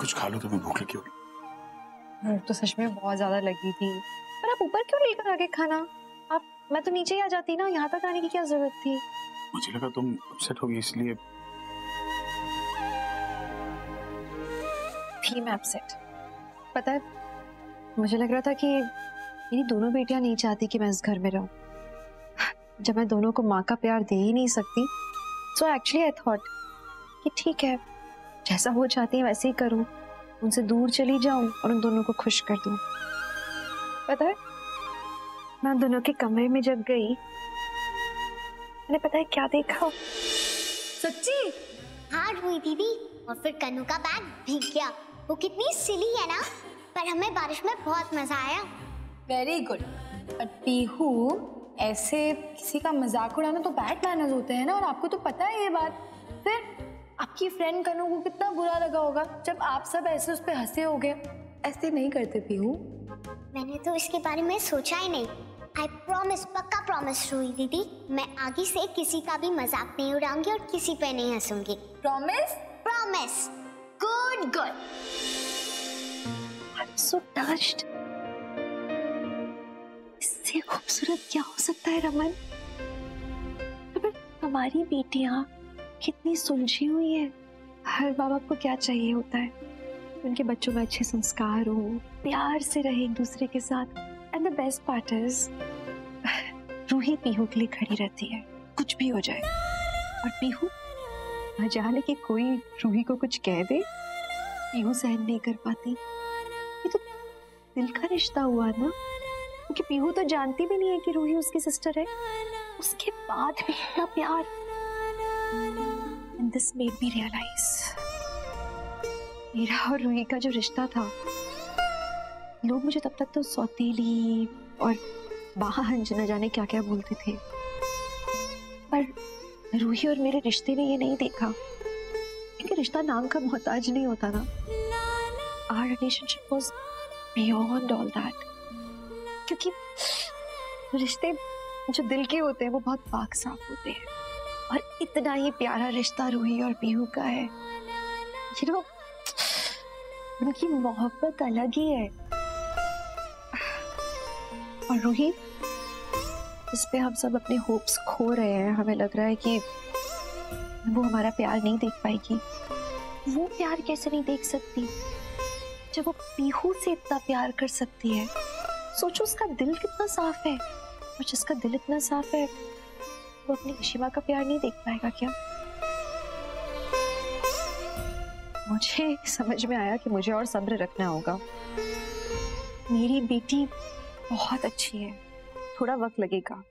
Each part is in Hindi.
कुछ खा लो, तुम्हें भूख लगी होगी। भूख तो सच में बहुत ज्यादा लगी थी, पर आप ऊपर क्यों लेकर आगे खाना? मैं तो नीचे ही आ जाती ना, यहाँ तक आने की क्या जरूरत थी? मुझे लगा तुम अपसेट होगी इसलिए। थी मैं अपसेट, पता है मुझे लग रहा था कि मेरी दोनों बेटियां नहीं चाहती कि मैं इस घर में रहूं। जब मैं दोनों को माँ का प्यार दे ही नहीं सकती, सो एक्चुअली आई थॉट कि ठीक है, जैसा वो चाहती है वैसे ही करूं, उनसे दूर चली जाऊं और उन दोनों को खुश कर दूं। पता है मैं उन दोनों के कमरे में जब गई, मैंने पता है क्या देखा? सच्ची? हाँ रूही दीदी, और फिर कन्नू का बैग भीग गया। वो कितनी सिली है ना, पर हमें बारिश में बहुत मजा आया। Very good. पर पीहू, ऐसे किसी का मजाक उड़ाना तो बैड मैनर्स होते हैं ना, और आपको तो पता है ये बात। फिर आपकी फ्रेंड कन्नू को कितना बुरा लगा होगा जब आप सब ऐसे उस पे हंसे होगे। ऐसे नहीं करते पीहू। मैंने तो इसके बारे में सोचा ही नहीं। आई प्रॉमिस, पक्का प्रॉमिस रूही दीदी, मैं आगे से किसी का भी मजाक नहीं उड़ाऊंगी और किसी पे नहीं हंसूंगी। Promise? Promise. Good good. I'm so touched. इससे खूबसूरत क्या हो सकता है रमन? हमारी बेटियां कितनी सुलझी हुई है। हर माँ बाप को क्या चाहिए होता है, उनके बच्चों में अच्छे संस्कार हो, प्यार से रहे एक दूसरे के साथ। And the best part is Ruhi Pihu के लिए खड़ी रहती है, कुछ भी हो जाए। और पीहू न जाने कि कोई रूही को कुछ कह दे, पीहू सहन नहीं कर पाती। ये तो दिल का रिश्ता हुआ ना, क्योंकि पीहू तो जानती भी नहीं है कि रूही उसकी सिस्टर है, उसके बाद भी इतना प्यार। And this made me realize, मेरा और रूही का जो रिश्ता था, लोग मुझे तब तक तो सौतीली और बाहंज न जाने क्या क्या बोलते थे, पर रूही और मेरे रिश्ते ने ये नहीं देखा, क्योंकि रिश्ता नाम का मोहताज नहीं होता ना। Our relationship was beyond all that, क्योंकि रिश्ते जो दिल के होते हैं वो बहुत पाक साफ होते हैं, और इतना ही प्यारा रिश्ता रूही और पीहू का है। You know, उनकी मोहब्बत अलग ही है। और रूही, इस पे हम सब अपने होप्स खो रहे हैं। हमें लग रहा है कि वो हमारा प्यार नहीं देख पाएगी। वो प्यार कैसे नहीं देख सकती जब वो पीहू से इतना प्यार कर सकती है? सोचो उसका दिल कितना साफ है, और जिसका दिल इतना साफ है वो अपनी ऋषिमा का प्यार नहीं देख पाएगा क्या? मुझे समझ में आया कि मुझे और सब्र रखना होगा। मेरी बेटी बहुत अच्छी है, थोड़ा वक्त लगेगा,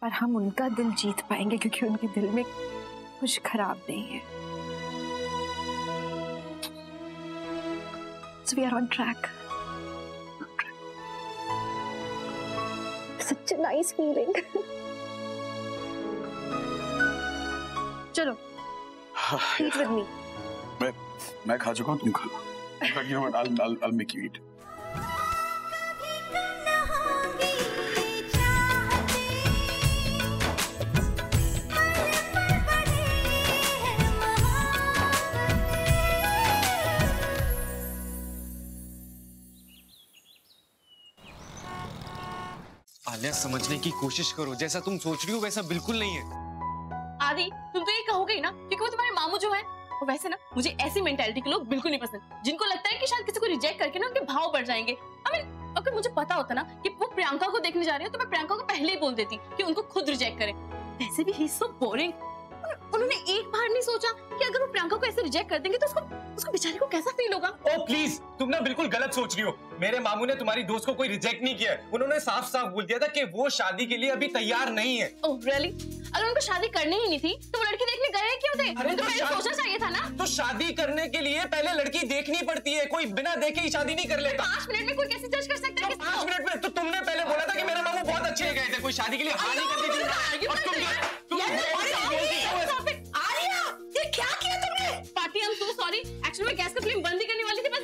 पर हम उनका दिल जीत पाएंगे, क्योंकि उनके दिल में कुछ खराब नहीं है। So we are on track. Such a nice feeling. चलो, eat with me. मैं खा चुका हूँ, तुम खा लो। But you know what? I'll make you eat. Alia, समझने की कोशिश करो, जैसा तुम सोच रही हो वैसा बिल्कुल नहीं है। आदि, तुम तो ये कहोगे ही ना, क्योंकि वो तुम्हारे मामू जो है। और वैसे ना, मुझे ऐसी मेंटालिटी के लोग बिल्कुल नहीं पसंद, जिनको लगता है कि शायद किसी को रिजेक्ट करके ना उनके भाव बढ़ जाएंगे। अगर मुझे पता होता ना कि वो प्रियंका को देखने जा रहे हैं, तो मैं प्रियंका को पहले ही बोल देती कि उनको खुद रिजेक्ट करें। वैसे भी ही इज सो बोरिंग। उन्होंने एक बार नहीं सोचा कि अगर वो प्रियंका को ऐसे रिजेक्ट कर देंगे तो उसको बेचारी को कैसा फील होगा। ओ प्लीज, तुम ना बिल्कुल गलत सोच रही हो। मेरे मामू ने तुम्हारी दोस्त को कोई रिजेक्ट नहीं किया है। उन्होंने साफ साफ बोल दिया था कि वो शादी के लिए अभी तैयार नहीं है। Oh really? अगर उनको शादी करनी ही नहीं थी तो वो लड़की देखने गए क्यों थे? अरे तो पहले सोचना चाहिए था ना। तो शादी करने के लिए पहले लड़की देखनी पड़ती है, कोई बिना देखे ही शादी नहीं कर लेता। 5 मिनट में कोई कैसे जज कर सकता है? 5 मिनट में? तो तुमने पहले बोला था कि मेरे मामू बहुत अच्छे गए थे, कोई शादी के लिए हाँ नहीं कर देती। क्या किया तुमने? Party, I am so sorry. Actually मैं गैस का फ्लेम बंद ही करने वाली थी, बस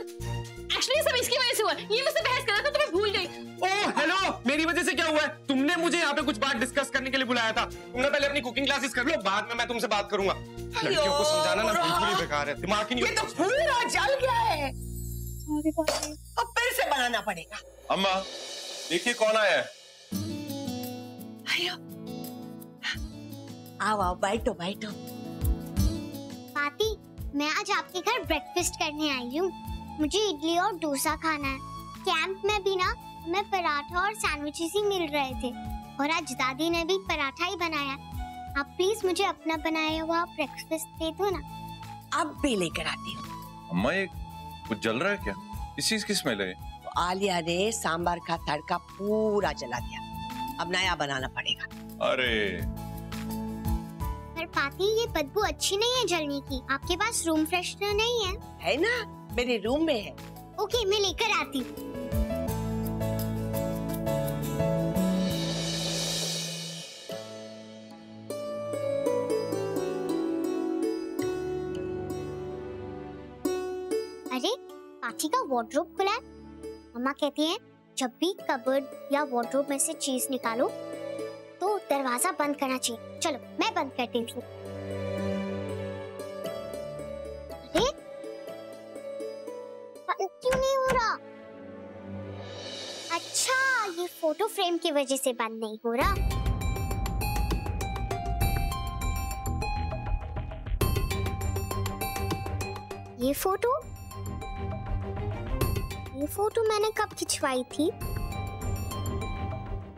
एक्चुअली सब इसकी वजह से हुआ। ये मुझसे बहस कर रहा था तो मैं भूल गई। ओह हेलो, मेरी वजह से क्या हुआ है? तुमने मुझे यहाँ पे कुछ बात डिस्कस करने के लिए बुलाया था। तुमने पहले अपनी कुकिंग क्लासेस कर लो, बाद में मैं तुमसे बात करूंगा। लड़कियों को समझाना ना बिल्कुल ही बेकार है, दिमाग ही नहीं। ये तो पूरा जल गया है, सॉरी पापा। अब फिर से बनाना पड़ेगा। अम्मा देखिए कौन आया है। आयो, आओ आओ, बैठो बैठो। पाती, मैं आज आपके घर ब्रेकफास्ट करने आई हूँ। मुझे इडली और डोसा खाना है। कैंप में भी ना हमें पराठा और सैंडविचेस ही मिल रहे थे, और आज दादी ने भी पराठा ही बनाया। आप प्लीज मुझे अपना बनाया हुआ ब्रेकफास्ट दे दो ना। अब भी लेकर आती हूँ। अम्मा ये कुछ जल रहा है क्या? इस चीज की स्मेल है? तो आलिया ने सांबर का तड़का पूरा जला दिया, अब नया बनाना पड़ेगा। अरे पर पाती, ये बदबू अच्छी नहीं है जलने की। आपके पास रूम फ्रेशनर नहीं है? है ना, मेरे रूम में है। ओके, मैं लेकर आती हूँ। अरे, पाची का वार्डरोब खुला है। मम्मा कहती हैं जब भी कबर्ड या वार्डरोब में से चीज निकालो तो दरवाजा बंद करना चाहिए। चलो मैं बंद कर देती हूँ। अरे, बंद क्यों नहीं हो रहा? अच्छा, ये फोटो फ्रेम की वजह से बंद नहीं हो रहा। ये फोटो मैंने कब खिंचवाई थी?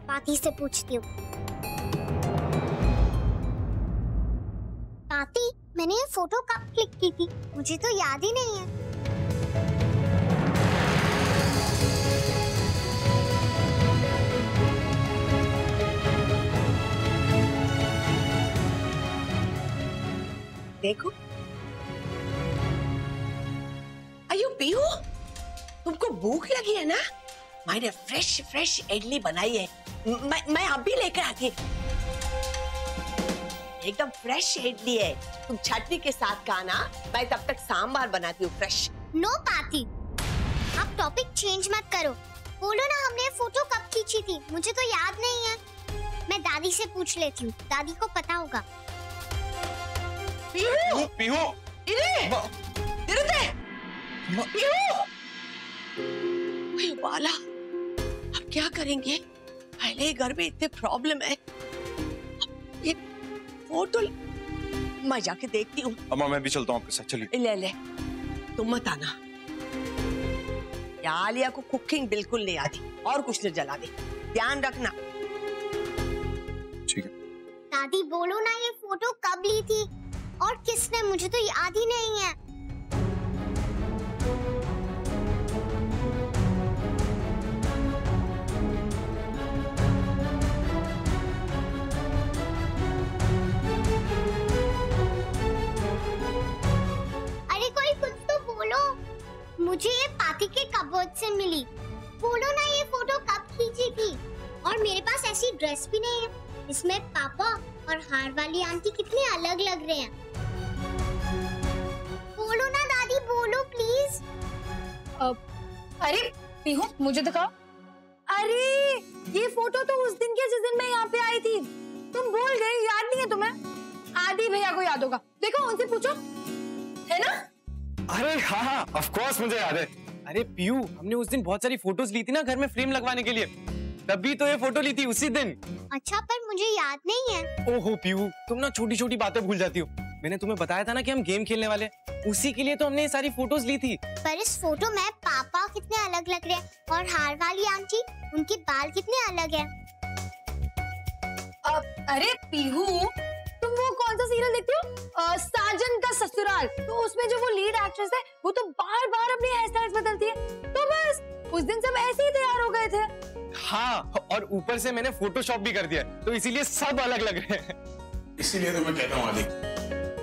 पाती से पूछती हूँ। पाती, मैंने ये फोटो कब क्लिक की थी? मुझे तो याद ही नहीं है। देखो, अयो पीहू, तुमको भूख लगी है ना? मैंने फ्रेश फ्रेश इडली बनाई है, मैं अभी लेकर आती। एकदम फ्रेश इडली है, तुम चटनी के साथ खाना, मैं तब तक सांबार बनाती हूँ फ्रेश। नो पाती, आप टॉपिक चेंज मत करो। बोलो ना, हमने फोटो कब खींची थी? मुझे तो याद नहीं है। मैं दादी से पूछ लेती हूँ, दादी को पता होगा। पीहू, पीहू, इधर दे। पीहू, बाला, अब क्या करेंगे? पहले ही घर में इतने प्रॉब्लम है। ये फोटो मैं जाके देखती हूँ। अम्मा मैं भी चलता हूँ आपके साथ, चलिए। ले ले, तुम मत आना। आलिया को कुकिंग बिल्कुल नहीं आती, और कुछ न जला दे, ध्यान रखना। ठीक है। दादी बोलो ना, ये फोटो कब ली थी और किसने? मुझे तो याद ही नहीं है। अरे कोई कुछ तो बोलो। मुझे ये पाती के कबर्ड से मिली। बोलो ना, ये फोटो कब खींची थी? और मेरे पास ऐसी ड्रेस भी नहीं है। इसमें पापा और हार वाली आंटी कितने अलग लग रहे हैं। बोलो ना दादी, बोलो प्लीज। अरे पीहू, मुझे दिखाओ। अरे ये फोटो तो उस दिन की जिस दिन मैं यहाँ पे आई थी। तुम भूल गई, याद नहीं है तुम्हें? आदि भैया को याद होगा, देखो उनसे पूछो, है ना? अरे हाँ, ऑफ कोर्स मुझे याद है। अरे पीयू, हमने उस दिन बहुत सारी फोटोज ली थी ना घर में फ्रेम लगवाने के लिए, तभी तो ये फोटो ली थी उसी दिन। अच्छा, पर मुझे याद नहीं है। ओहो पीयू, तुम ना छोटी छोटी बातें भूल जाती हो। मैंने तुम्हें बताया था ना कि हम गेम खेलने वाले, उसी के लिए तो हमने ये सारी फोटोज ली थी। पर इस फोटो में पापा कितने अलग लग रहे हैं, और हार वाली आंटी, उनके बाल कितने अलग हैं। अरे पीहू, तुम वो कौन सा सीरियल देखती हो? साजन का ससुराल। तो उसमें जो वो लीड एक्ट्रेस है, वो तो बार बार अपनी हेयर स्टाइल्स बदलती है। तो बस उस दिन सब ऐसे ही तैयार हो गए थे। हाँ, और ऊपर से मैंने फोटोशॉप भी कर दिया, तो इसीलिए सब अलग लग रहे हैं। इसीलिए तो मैं कहता हूँ आदि,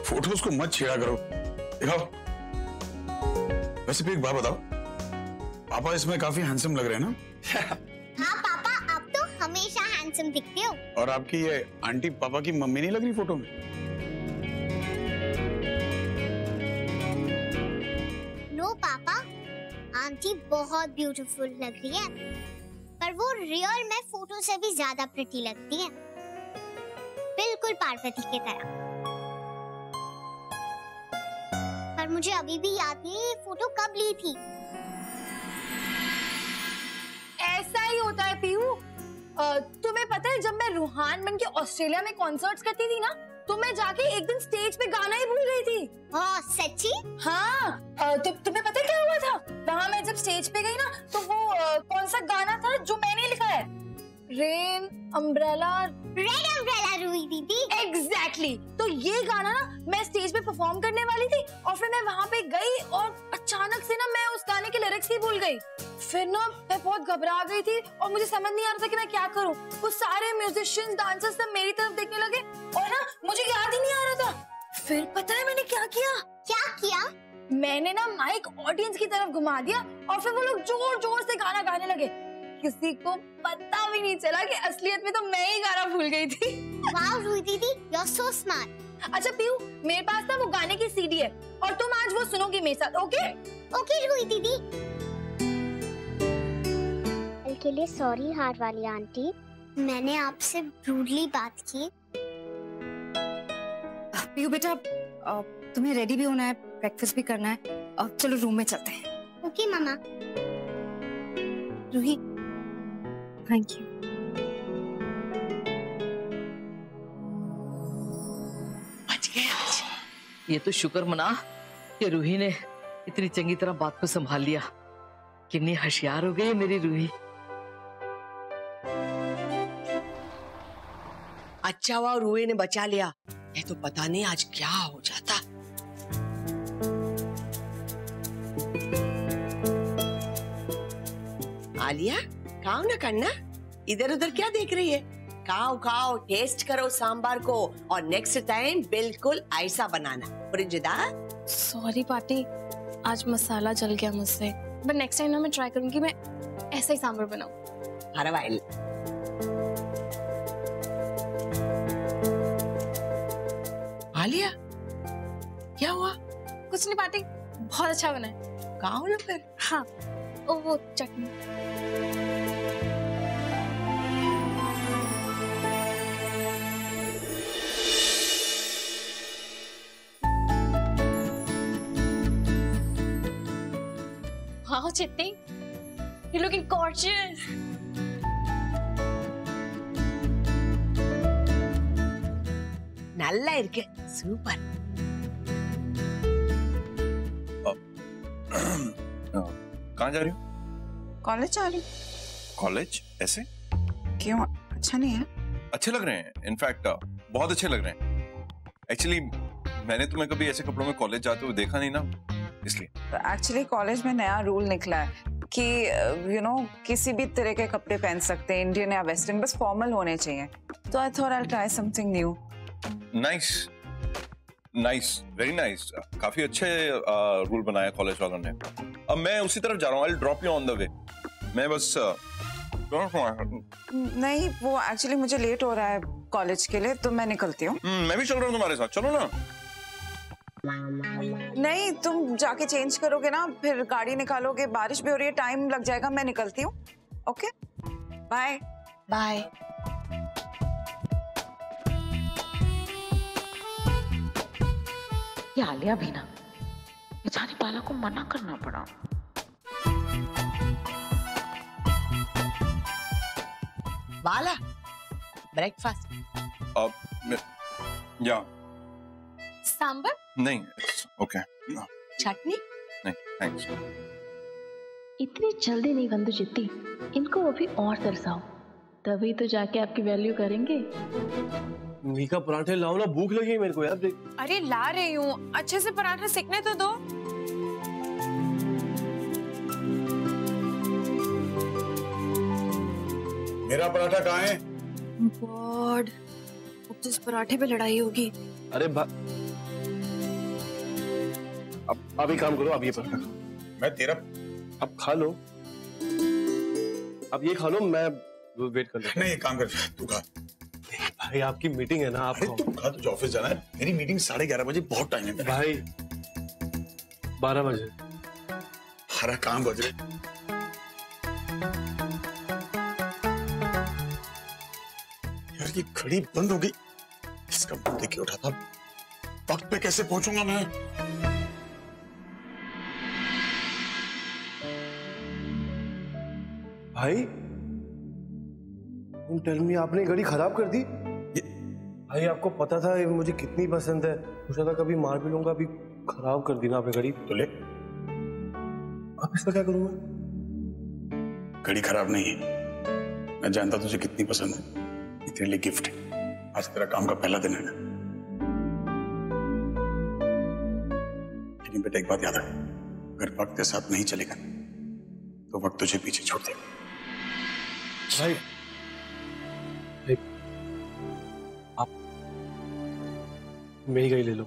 फोटोज को मत छेड़ा करो। दिखाओ। वैसे भी एक बात बताओ, पापा इसमें काफी हैंडसम लग रहे हैं ना? हाँ पापा, आप तो हमेशा हैंडसम दिखते हो। और आपकी ये आंटी पापा की मम्मी नहीं लग रही फोटो में? नो पापा, आंटी बहुत ब्यूटीफुल लग रही है, पर वो रियल में फोटो से भी ज्यादा प्रिटी लगती है, बिल्कुल पार्वती की तरह। पर मुझे अभी भी याद नहीं ये फोटो कब ली थी। ऐसा ही होता है पीहू। तुम्हें पता है जब मैं रूहान बन के ऑस्ट्रेलिया में कॉन्सर्ट्स करती थी ना, तो मैं जाके एक दिन स्टेज पे गाना ही भूल गई थी। ओह सच्ची? हाँ। तुम्हें पता है क्या हुआ था? वहाँ मैं जब स्टेज पे गई ना, तो वो कौन सा गाना था जो मैंने लिखा है? Rain umbrella, red umbrella Ruhi दीदी। एग्जैक्टली। तो ये गाना ना मैं स्टेज पे परफॉर्म करने वाली थी और फिर मैं वहाँ पे गई और अचानक से ना मैं उस गाने के लिरिक्स ही भूल गई। फिर ना मैं बहुत घबरा गई थी और मुझे समझ नहीं आ रहा था कि मैं क्या करूँ। वो सारे म्यूजिशियंस, डांसर्स सब मेरी तरफ देखने लगे और ना मुझे याद ही नहीं आ रहा था। फिर पता है मैंने क्या किया? क्या किया? मैंने ना माइक ऑडियंस की तरफ घुमा दिया और फिर वो लोग जोर जोर से गाना गाने लगे। किसी को पता भी नहीं चला कि असलियत में तो मैं ही गाना भूल गई थी। वाओ रूही दीदी, यू आर सो स्मार्ट। अच्छा पीहू, मेरे पास ना वो गाने की सीडी है और तुम आज वो सुनोगी मेरे साथ, ओके? ओके रूही दीदी। कल के लिए सॉरी हार वाली आंटी, मैंने आपसे रूडली बात की। पीहू बेटा, तुम्हें रेडी भी होना है, ब्रेकफास्ट भी करना है। अब चलो रूम में चलते हैं। ओके मामा। Ruhi, thank you. बच गए आज। ये तो शुक्र मना कि रूही ने इतनी चंगी तरह बात को संभाल लिया। कितनी होशियार हो गई है मेरी रूही। अच्छा हुआ रूही ने बचा लिया, ये तो पता नहीं आज क्या हो जाता। आलिया, खाओ ना करना, इधर उधर क्या देख रही है? खाओ खाओ, टेस्ट करो सांबार को और नेक्स्ट टाइम बिल्कुल ऐसा बनाना। पुरिंजदा। सॉरी पार्टी, आज मसाला जल गया मुझसे, बट नेक्स्ट टाइम ना मैं ट्राई करूंगी, मैं ऐसा ही सांभर बनाऊं। परवाइल। आलिया, क्या हुआ? कुछ नहीं पार्टी, बहुत अच्छा बना है। खाओ ना फिर। हाँ, वो चटनी। Wow, Chitti, you're looking gorgeous. நல்லா இருக்கு, சூப்பர்। कहाँ जा रही हो? कॉलेज जा रही। कॉलेज? ऐसे? क्यों, अच्छा नहीं है? अच्छे लग रहे हैं, इनफैक्ट बहुत अच्छे लग रहे हैं। एक्चुअली मैंने तुम्हें कभी ऐसे कपड़ों में कॉलेज जाते हुए देखा नहीं ना, इसलिए। एक्चुअली कॉलेज में नया रूल निकला है कि यू नो किसी भी तरह के कपड़े पहन सकते हैं, इंडियन या वेस्टर्न, बस फॉर्मल होने चाहिए। तो I thought I will try something new. Nice, nice, very nice. काफी अच्छे रूल बनाया कॉलेज वालों ने। अब मैं उसी तरफ जा रहा हूँ, I will drop you on the way. मैं बस नहीं, वो एक्चुअली मुझे लेट हो रहा है कॉलेज के लिए, तो मैं निकलती हूँ। मैं भी चल रहा हूँ तुम्हारे साथ, चलो ना। नहीं, तुम जाके चेंज करोगे ना, फिर गाड़ी निकालोगे, बारिश भी हो रही है, टाइम लग जाएगा। मैं निकलती हूँ, ओके, बाय बाय। ये आलिया भी ना, बेचारी बाला को मना करना पड़ा। बाला, ब्रेकफास्ट। या सांभर? नहीं, ओके। चटनी? नहीं, थैंक्स। इतनी जल्दी नहीं बंधु चिट्टी, इनको अभी और तरसाओ, तभी तो जाके आपकी वैल्यू करेंगे। मीका पराठे लाओ ना, भूख लगी है मेरे को यार, देख। अरे ला रही हूँ, अच्छे से पराठा सेकने तो दो। मेरा पराठा कहाँ है? गॉड, अब तो इस पराठे पे लड़ाई होगी। अरे अब एक काम करो, अब ये पराठा खाओ। मैं तेरा अब खा लो, अब ये खा लो, मैं वेट कर लेता। नहीं, एक काम कर, तू खा। भाई आपकी मीटिंग है ना, आप तुम खा, तुझे ऑफिस जाना है। मेरी मीटिंग 11:30 बजे, बहुत टाइम है भाई। 12 बजे हरा काम बज रहे। की घड़ी बंद हो गई। इसका मुंह देख के उठा था, वक्त पे कैसे पहुंचूंगा मैं? भाई टेल मी, आपने घड़ी खराब कर दी? भाई आपको पता था ये मुझे कितनी पसंद है, सोचा था कभी मार भी लूंगा, अभी खराब कर दी ना आपने घड़ी। तो ले, आप इसका क्या करूंगा? घड़ी खराब नहीं है, मैं जानता तुझे कितनी पसंद है, ये तेरे लिए गिफ्ट है। आज तेरा काम का पहला दिन है ना। लेकिन बेटा एक बात याद रख, अगर वक्त के साथ नहीं चलेगा तो वक्त तुझे पीछे छोड़ देगा। भाई आप मेरी घड़ी ले लो।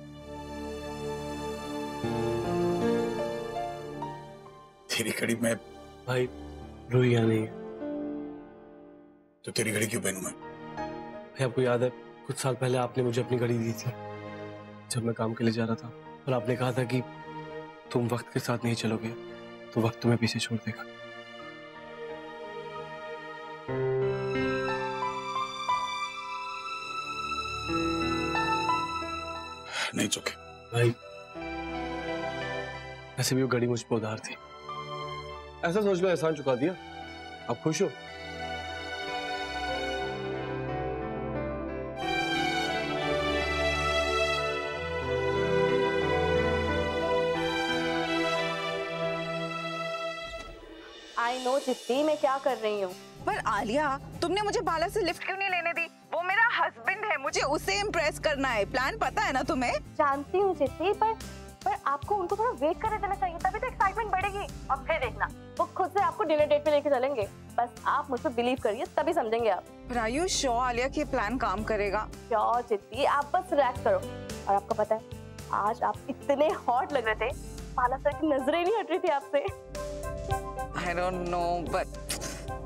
तेरी घड़ी में भाई रूही यहाँ नहीं है। तो तेरी घड़ी क्यों पहनूं मैं? भाई आपको याद है कुछ साल पहले आपने मुझे अपनी घड़ी दी थी जब मैं काम के लिए जा रहा था, और आपने कहा था कि तुम वक्त के साथ नहीं चलोगे तो वक्त तुम्हें पीछे छोड़ देगा। नहीं चुके भाई, ऐसे भी वो घड़ी मुझ पर उधार थी, ऐसा सोच लो एहसान चुका दिया। आप खुश हो? आई नो जितनी मैं क्या कर रही हूँ। पर आलिया, तुमने मुझे बाला से लिफ्ट क्यों नहीं लेने दी? वो मेरा हस्बैंड है, मुझे उसे इम्प्रेस करना है। प्लान पता है ना तुम्हें? जानती हूँ जितनी, पर आपको उनको थोड़ा वेट करने देना चाहिए, तभी तो एक्साइटमेंट बढ़ेगी। और फिर देखना वो खुद से आपको डिनर डेट पे लेके चलेंगे। बस आप मुझ पर बिलीव करिए, तभी समझेंगे आप। पर आर यू श्योर आलिया कि ये प्लान काम करेगा? श्योर जितनी, आप बस रिलैक्स करो। और आपको पता है आज आप इतने हॉट लग रहे थे, बाला सर की नजरें नहीं हट रही थी आपसे। I don't know, but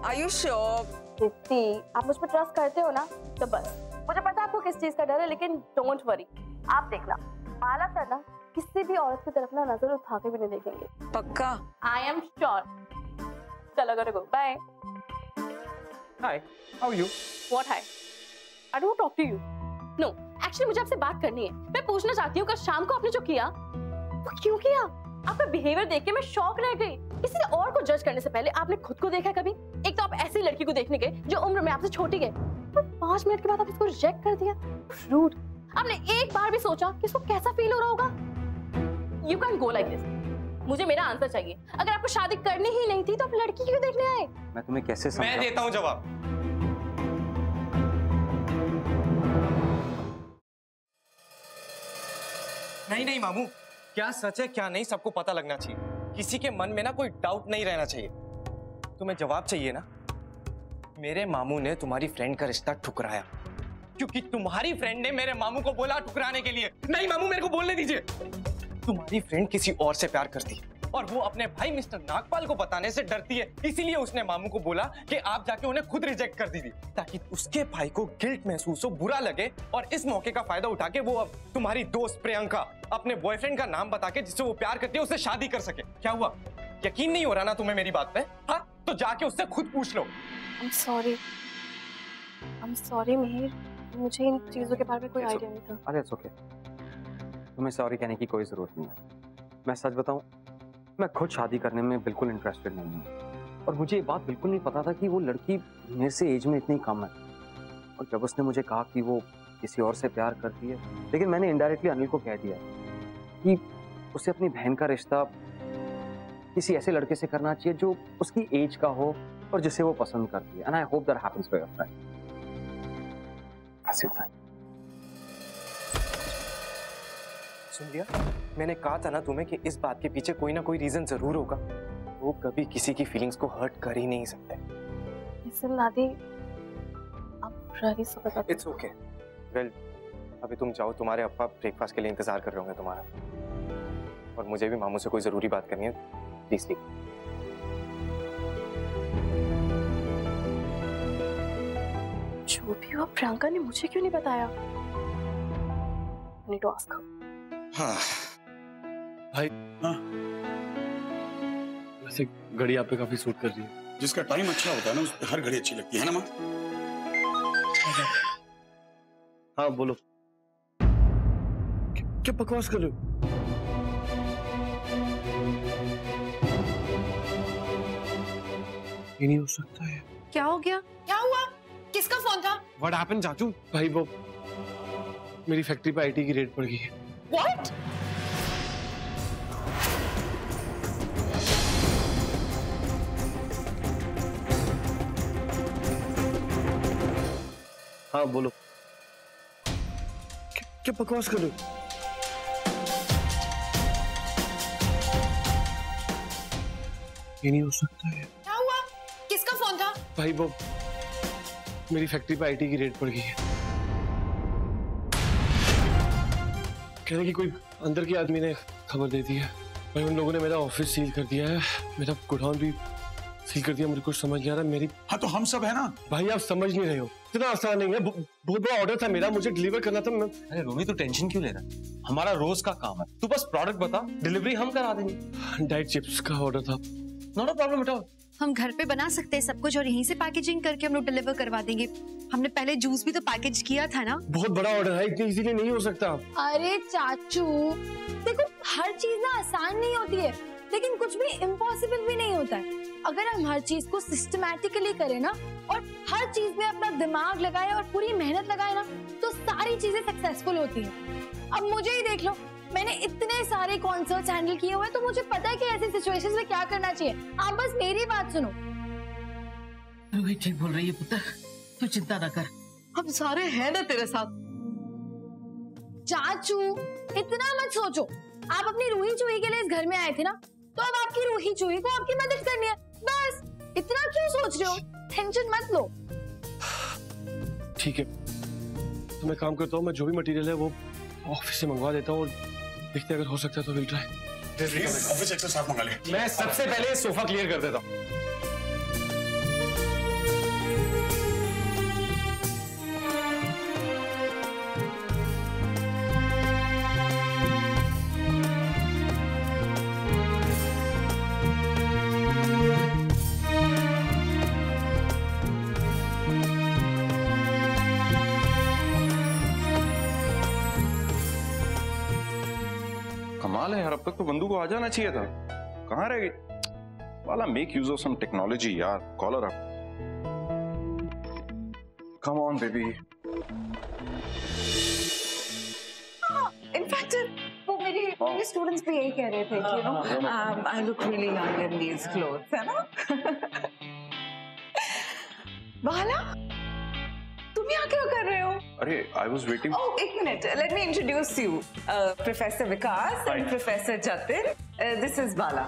are you sure? जितनी आप मुझ पर ट्रस्ट करते हो ना, तो बस मुझे पता है आपको किस चीज का डर है, लेकिन डोंट वरी। आप देखना बाला सर ना किसी भी औरत की तरफ ना नजर उठा के भी नहीं देखेंगे। पक्का? आई एम श्योर। चलो गो bye. Hi, how are you? What hi? I don't talk to you. No, actually मुझे आपसे बात करनी है। मैं पूछना चाहती हूँ कल शाम को आपने जो किया वो क्यों किया? आपका बिहेवियर देख के मैं शॉक रह गई। किसी और को जज करने से पहले आपने खुद को देखा कभी? एक तो आप ऐसी लड़की को देखने गए जो उम्र में आपसे छोटी है, और 5 मिनट के बाद आप इसको रिजेक्ट कर दिया। रूड। आपने एक बार भी सोचा कि इसको कैसा फील हो रहा होगा? You can't go like this. मुझे मेरा आंसर चाहिए। अगर आपको शादी करनी ही नहीं थी तो आप लड़की क्यों देखने आए? मैं तुम्हें कैसे समझाऊं? मैं देता हूँ जवाब। नहीं मामू, क्या सच है क्या नहीं सबको पता लगना चाहिए। किसी के मन में ना कोई डाउट नहीं रहना चाहिए। तुम्हें जवाब चाहिए ना? मेरे मामू ने तुम्हारी फ्रेंड का रिश्ता ठुकराया क्योंकि तुम्हारी फ्रेंड ने मेरे मामू को बोला ठुकराने के लिए। नहीं मामू, मेरे को बोलने दीजिए। तुम्हारी फ्रेंड किसी और से प्यार करती है और वो अपने भाई मिस्टर नागपाल को बताने से डरती है, इसीलिए उसने मामू को बोला कि आप जाके उन्हें खुद रिजेक्ट कर दीजिए ताकि उसके भाई को गिल्ट महसूस हो, बुरा लगे, और इस मौके का फायदा उठा के वो अब तुम्हारी दोस्त प्रियंका अपने बॉयफ्रेंड का नाम बता के जिससे वो प्यार करती है उससे शादी कर सके। क्या हुआ? यकीन नहीं हो रहा ना तुम्हें मेरी बात पे? हाँ, तो जाके उससे खुद पूछ लो। I'm sorry मिहिर, मुझे इन चीजों के बारे में कोई आइडिया नहीं था। अरे इट्स ओके, तुम्हें सॉरी कहने की कोई जरूरत नहीं है। मैं सच बताऊं, मैं खुद शादी करने में बिल्कुल इंटरेस्टेड नहीं हूँ, और मुझे ये बात बिल्कुल नहीं पता था कि वो लड़की मेरे से एज में इतनी कम है। और जब उसने मुझे कहा कि वो किसी और से प्यार करती है, लेकिन मैंने इनडायरेक्टली अनिल को कह दिया कि उसे अपनी बहन का रिश्ता किसी ऐसे लड़के से करना चाहिए जो उसकी एज का हो और जिसे वो पसंद करती है। And I hope that happens for your friend. सुन लिया? मैंने कहा था ना तुम्हें कि इस बात के पीछे कोई ना कोई रीजन जरूर होगा। वो कभी किसी की फीलिंग्स को हर्ट कर ही नहीं सकते। Listen, Nadi, I'm really sorry. It's okay. Well, अभी तुम जाओ, तुम्हारे अप्पा ब्रेकफास्ट के लिए इंतजार कर रहे होंगे तुम्हारा, और मुझे भी मामू से कोई जरूरी बात करनी है। Please leave. जो भी हुआ, प्रियंका ने मुझे क्यों नहीं बताया? I need to ask her. हाँ भाई, हाँ, वैसे घड़ी आप पे काफी सूट कर रही है। जिसका टाइम अच्छा होता है ना उस हर घड़ी अच्छी लगती है ना माँ? हाँ बोलो। क्या बकवास कर रहे हो? ये नहीं हो सकता है। क्या हो गया? क्या हुआ? किसका फोन था? What happened, चाचू? भाई वो मेरी फैक्ट्री पे आईटी की रेड पड़ गई है। What? हाँ बोलो। क्या बकवास कर रहे हो? ये नहीं हो सकता है। क्या हुआ? किसका फोन था? भाई वो मेरी फैक्ट्री पे आईटी की रेड पड़ गई है। कह रहे कि कोई अंदर के आदमी ने खबर दे दी है। भाई उन लोगों ने मेरा ऑफिस सील कर दिया है, मेरा गोडाउन भी सील कर दिया। मुझे कुछ समझ नहीं आ रहा। मेरी हाँ तो हम सब है ना। भाई आप समझ नहीं रहे हो, इतना आसान नहीं है। बहुत बड़ा ऑर्डर था मेरा, मुझे डिलीवर करना था। अरे रोमी तू टेंशन क्यों ले रहा है? हमारा रोज का काम है, तू बस प्रोडक्ट बता, डिलीवरी हम करा देंगे। डाइट चिप्स का ऑर्डर था। नॉट अ प्रॉब्लम बेटा, हम घर पे बना सकते हैं सब कुछ और यहीं से पैकेजिंग करके हम लोग डिलीवर करवा देंगे। हमने पहले जूस भी तो पैकेज किया था ना। बहुत बड़ा ऑर्डर है, इतनी इजीली नहीं हो सकता। अरे चाचू देखो, हर चीज ना आसान नहीं होती है, लेकिन कुछ भी इम्पॉसिबल भी नहीं होता है। अगर हम हर चीज को सिस्टमैटिकली करें ना और हर चीज में अपना दिमाग लगाए और पूरी मेहनत लगाए ना, तो सारी चीजें सक्सेसफुल होती हैं। अब मुझे ही देख लो, मैंने इतने सारे कॉन्सर्ट्स हैंडल किए हुए, तो मुझे पता है कि ऐसी सिचुएशंस में क्या करना चाहिए। आप बस मेरी बात सुनो। रूही ठीक बोल रही है पुत्र, तू चिंता ना कर, हम सारे हैं ना तेरे साथ। चाचू इतना मत सोचो, आप अपनी रूही चूही के लिए इस घर में आए थे ना, तो अब आपकी रूही चूही को आपकी मदद करनी है, बस। इतना क्यों सोच रहे हो? टेंशन मत लो। ठीक है, तो मैं काम करता हूँ, मैं जो भी मटेरियल है वो ऑफिस से मंगवा देता हूँ और देखते अगर हो सकता है तो विल ट्राई। ऑफिस एक्सेस आप मंगा ले। मैं सबसे पहले सोफा क्लियर कर देता हूँ। कमाल है यार, अब तक तो बंदू को आ जाना चाहिए था, कहाँ रह गई? वाला make use of some technology यार। Collar up, come on baby. In fact वो मेरे स्टूडेंट्स भी यही कह रहे थे कि you know I look really young in these clothes, है ना? बाला, तुम यहाँ क्या कर रहे हो? अरे आई वाज वेटिंग। Oh, एक minute, let me introduce you, professor Vikas and professor Jatin. This is Bala.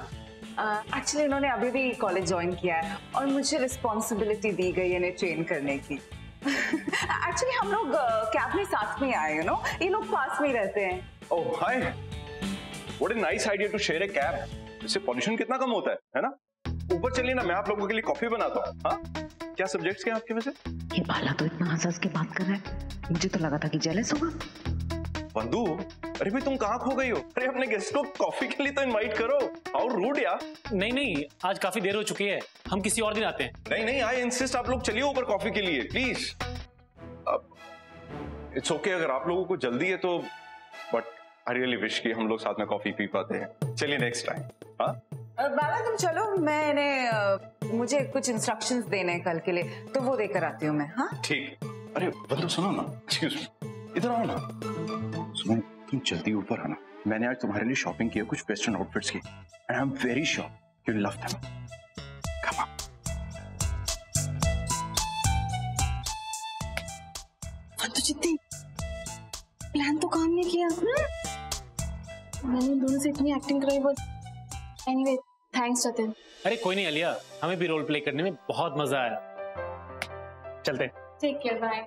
Actually इन्होंने अभी भी कॉलेज ज्वाइन किया है और मुझे रिस्पॉन्सिबिलिटी दी गई है इन्हें ट्रेन करने की। एक्चुअली हम लोग कैब में साथ में आए, यू नो, ये लोग पास में ही रहते हैं। Oh hi, what a nice idea to share a cab. इससे पॉल्यूशन कितना कम होता है ना? ऊपर चलिए ना, मैं आप लोगों के लिए कॉफी बनाता हूँ। हाँ, क्या सब्जेक्ट्स क्या आपके वैसे? ये बाला तो इतना हंस के बात कर रहा है, मुझे तो लगा था कि जेलस होगा। बंधु, अरे भाई तुम कहाँ खो गई हो? अरे अपने गेस्ट को कॉफी के लिए तो इनवाइट करो। हाउ रूड यार। नहीं, आज काफी देर हो चुकी है, हम किसी और दिन आते हैं। नहीं, आई इंसिस्ट, आप लोग चलिए ऊपर कॉफी के लिए प्लीज। इट्स ओके अगर आप लोगों को जल्दी है तो, बट आई रियली विश कि हम लोग साथ में कॉफी पी पाते हैं। चलिए नेक्स्ट टाइम। हाँ बाला तुम चलो, मैं इन्हें मुझे कुछ इंस्ट्रक्शंस देने हैं कल के लिए, तो वो देकर आती हूँ मैं। हाँ ठीक। अरे बंधु सुनो ना, एक्सक्यूज मी, इधर आओ ना। सुनो, तुम जल्दी ऊपर आना, मैंने आज तुम्हारे लिए शॉपिंग की है कुछ वेस्टर्न आउटफिट्स की, and I am very sure you love them. Come on. तो जितनी प्लान तो काम नहीं किया। मैंने दोनों से इतनी एक्टिंग कराई, बस एनीवे थैंक्स जतिन। अरे कोई नहीं अलिया, हमें भी रोल प्ले करने में बहुत मजा आया। चलते। Take care, bye.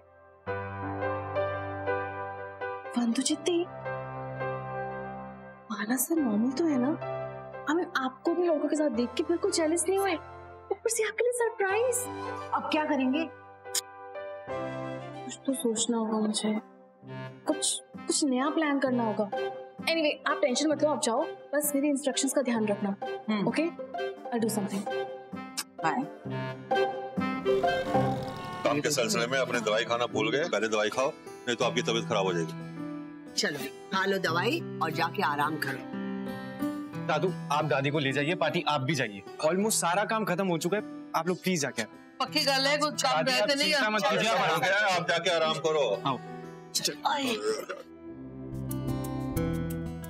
वंदु जित्ती, माना सर नॉर्मल तो है ना? हमें आपको भी लोगों के साथ देख के बिल्कुल जेलस नहीं हुए, ऊपर से आपके लिए सरप्राइज। अब क्या करेंगे? कुछ तो सोचना होगा मुझे, कुछ नया प्लान करना होगा। एनीवे आप टेंशन मत लो, आप जाओ, बस मेरी इंस्ट्रक्शंस का ध्यान रखना। Okay, I do something. Bye. काम के सिलसिले में अपने दवाई खाना भूल गए, पहले दवाई खाओ नहीं तो आपकी तबीयत खराब हो जाएगी। चलो खा लो दवाई और जाके आराम करो। दादू आप दादी को ले जाइए, पार्टी आप भी जाइए। ऑलमोस्ट सारा काम खत्म हो चुका है, आप लोग प्लीज जाके। पक्की गल है, कुछ काम रहते नहीं है। आप जाके आराम करो।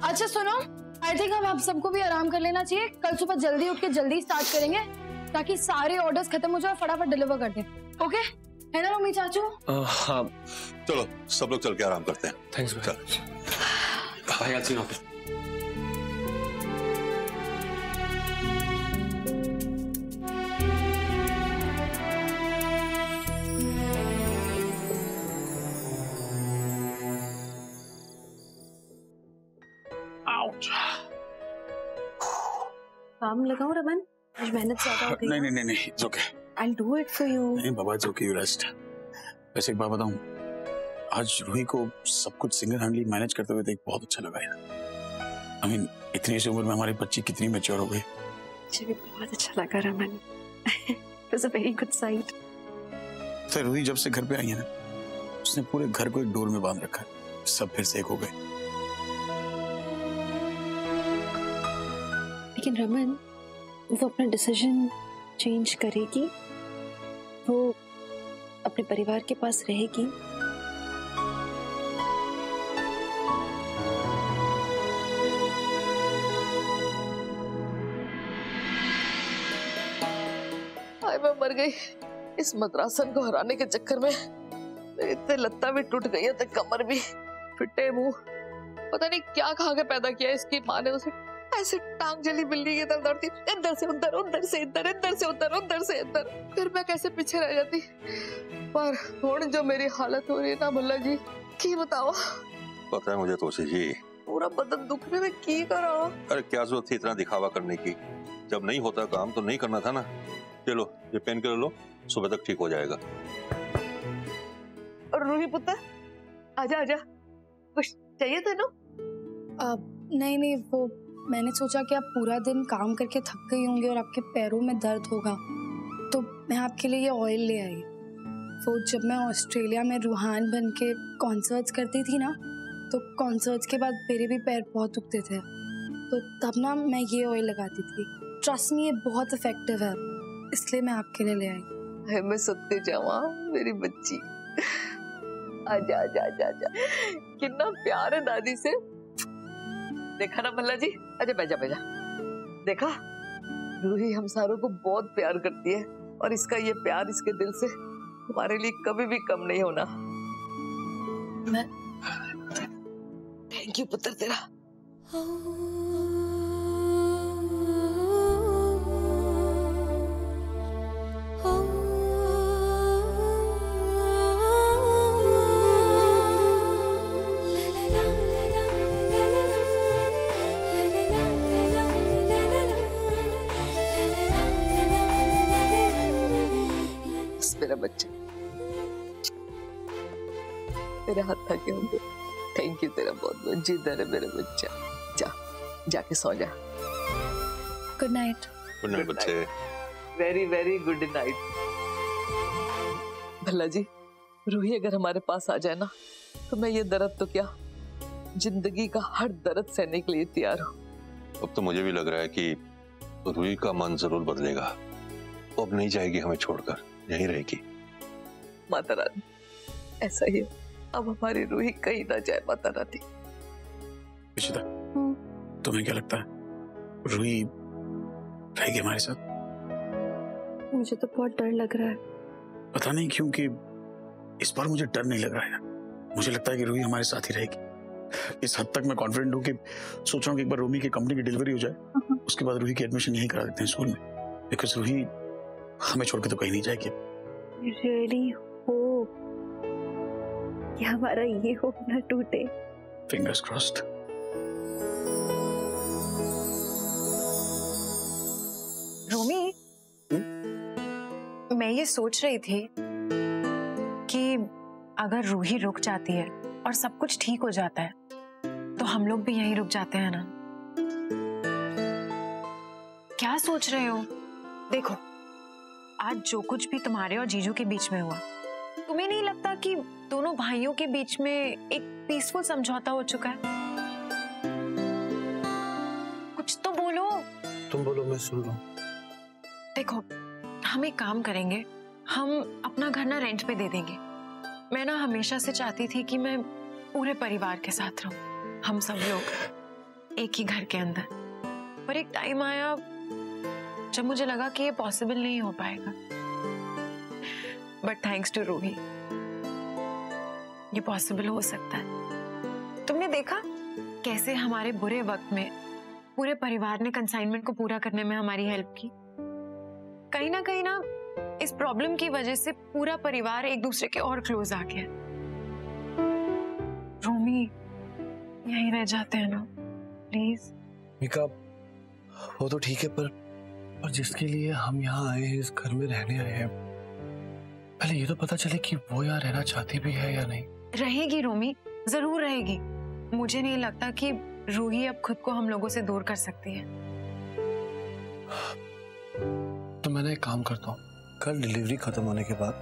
अच्छा सुनो, आई थिंक हम आप सबको भी आराम कर लेना चाहिए। कल सुबह जल्दी उठ के जल्दी स्टार्ट करेंगे ताकि सारे ऑर्डर्स खत्म हो जाए और फटाफट डिलीवर कर दें। ओके है ना रोमी चाचू? हाँ चलो सब लोग चल के आराम करते हैं। थैंक्स भाई। आज सी ऑफिस। काम लगाओ रमन, आज मेहनत ज्यादा हो गई। नहीं it's okay. I'll do it for you. नहीं बाबा इट्स ओके, यू रेस्ट। वैसे एक बात बताऊं, आज रूही को सब कुछ सिंगल हैंडली मैनेज करते हुए देख बहुत अच्छा लगा यार। I mean, इतनी सी उम्र में हमारी बच्ची कितनी मैच्योर हो गई। मुझे भी बहुत अच्छा लगा Raman. It was a very good sight. तो रूही जब से घर पे आई है ना, उसने पूरे घर को एक डोर में बांध रखा है। सब फिर से एक हो गए। लेकिन रमन, वो अपना डिसीजन चेंज करेगी, वो अपने परिवार के पास रहेगी। हाय मैं मर गई इस मद्रासन को हराने के चक्कर में। इतने लत्ता भी टूट गई है, तो कमर भी, फिटे मुंह, पता नहीं क्या खा के पैदा किया इसकी माँ ने उसे। ऐसे टांग जली बिल्ली की तरह दौड़ती, इधर से उधर, उधर से इधर, इधर से उधर, उधर से इधर। फिर मैं कैसे पीछे रह जाती। पर हुण जो मेरी हालत हो रही है ना भल्ला जी, की बताओ। पता है मुझे तोशी जी, पूरा बदन दुखने में की करो। अरे क्या जरूरत थी इतना दिखावा करने की? जब नहीं होता काम तो नहीं करना था ना। चलो ये पेन कर लो, सुबह तक ठीक हो जाएगा। और रूही पुत्र आजा आजा, कुछ चाहिए था ना? नहीं वो मैंने सोचा कि आप पूरा दिन काम करके थक गई होंगे और आपके पैरों में दर्द होगा, तो मैं आपके लिए ये ऑयल ले आई। वो जब मैं ऑस्ट्रेलिया में रूहान बन के कॉन्सर्ट्स करती थी ना, तो कॉन्सर्ट्स के बाद मेरे भी पैर बहुत दुखते थे, तो तब ना मैं ये ऑयल लगाती थी। ट्रस्ट मी, ये बहुत इफेक्टिव है, इसलिए मैं आपके लिए ले आई। मैं सत्ते जावा मेरी बच्ची, आजा आजा आजा आजा। कितना प्यार है दादी से, देखा ना भल्ला जी? अच्छा बैजा बैजा। देखा, रूही हम सारों को बहुत प्यार करती है और इसका ये प्यार इसके दिल से हमारे लिए कभी भी कम नहीं होना। थैंक यू पुत्र तेरा। मेरा बच्चा मेरे हाथ था के होंगे। थैंक यू तेरा बहुत बहुत। जीता रहे मेरा बच्चा, जा जाके सो जा। Good night. गुड नाइट बच्चे। Very very good night. Bhalla ji, Ruhi अगर हमारे पास आ जाए ना, तो मैं ये दर्द तो क्या, जिंदगी का हर दर्द सहने के लिए तैयार हूँ। अब तो मुझे भी लग रहा है कि रूही का मन जरूर बदलेगा। अब नहीं जाएगी हमें छोड़कर, यहीं रहेगी। माता रानी, ऐसा ही अब हमारी रूही कहीं ना जाए। माता रानी। इशिता, तुम्हें क्या लगता है रूही रहेगी हमारे साथ? मुझे तो बहुत डर लग रहा है। पता नहीं क्यों कि इस बार मुझे डर नहीं लग रहा है। मुझे लगता है कि रूही हमारे साथ ही रहेगी। इस हद तक मैं कॉन्फिडेंट हूँ कि सोच रहा हूँ कि एक बार रूमी की कंपनी की डिलीवरी हो जाए, उसके बाद रूही की एडमिशन यहीं करा देते हैं स्कूल में, बिकॉज रूही हमें छोड़ के तो कहीं नहीं जाएगी। रियली होप कि हमारा ये होप ना टूटे। Fingers crossed. रोमी, मैं ये सोच रही थी कि अगर रूही रुक जाती है और सब कुछ ठीक हो जाता है, तो हम लोग भी यहीं रुक जाते हैं ना? क्या सोच रहे हो? देखो, आज जो कुछ भी तुम्हारे और जीजू के बीच में हुआ, तुम्हें नहीं लगता कि दोनों भाइयों के बीच में एक पीसफुल समझौता हो चुका है? कुछ तो बोलो। तुम बोलो, मैं सुन रहा हूँ। देखो, हम एक काम करेंगे, हम अपना घर ना रेंट पे दे देंगे। मैं ना हमेशा से चाहती थी कि मैं पूरे परिवार के साथ रहूं, हम सब लोग एक ही घर के अंदर। पर एक टाइम आया जब मुझे लगा कि ये पॉसिबल नहीं हो पाएगा। बट थैंक्स टू रूही ये पॉसिबल हो सकता है। तुमने देखा कैसे हमारे बुरे वक्त में पूरे परिवार ने कंसाइनमेंट को पूरा करने में हमारी हेल्प की। कहीं ना इस प्रॉब्लम की वजह से पूरा परिवार एक दूसरे के और क्लोज आ गया। रोमी यहीं रह जाते हैं ना प्लीज। मिका, वो तो ठीक है, पर जिसके लिए हम यहाँ आए हैं, इस घर में रहने आए हैं, पहले ये तो पता चले कि वो यहाँ रहना चाहती भी है या नहीं। रहेगी रोमी, जरूर रहेगी। मुझे नहीं लगता कि रूही अब खुद को हम लोगों से दूर कर सकती है। तो मैंने एक काम करता हूँ, कल डिलीवरी खत्म होने के बाद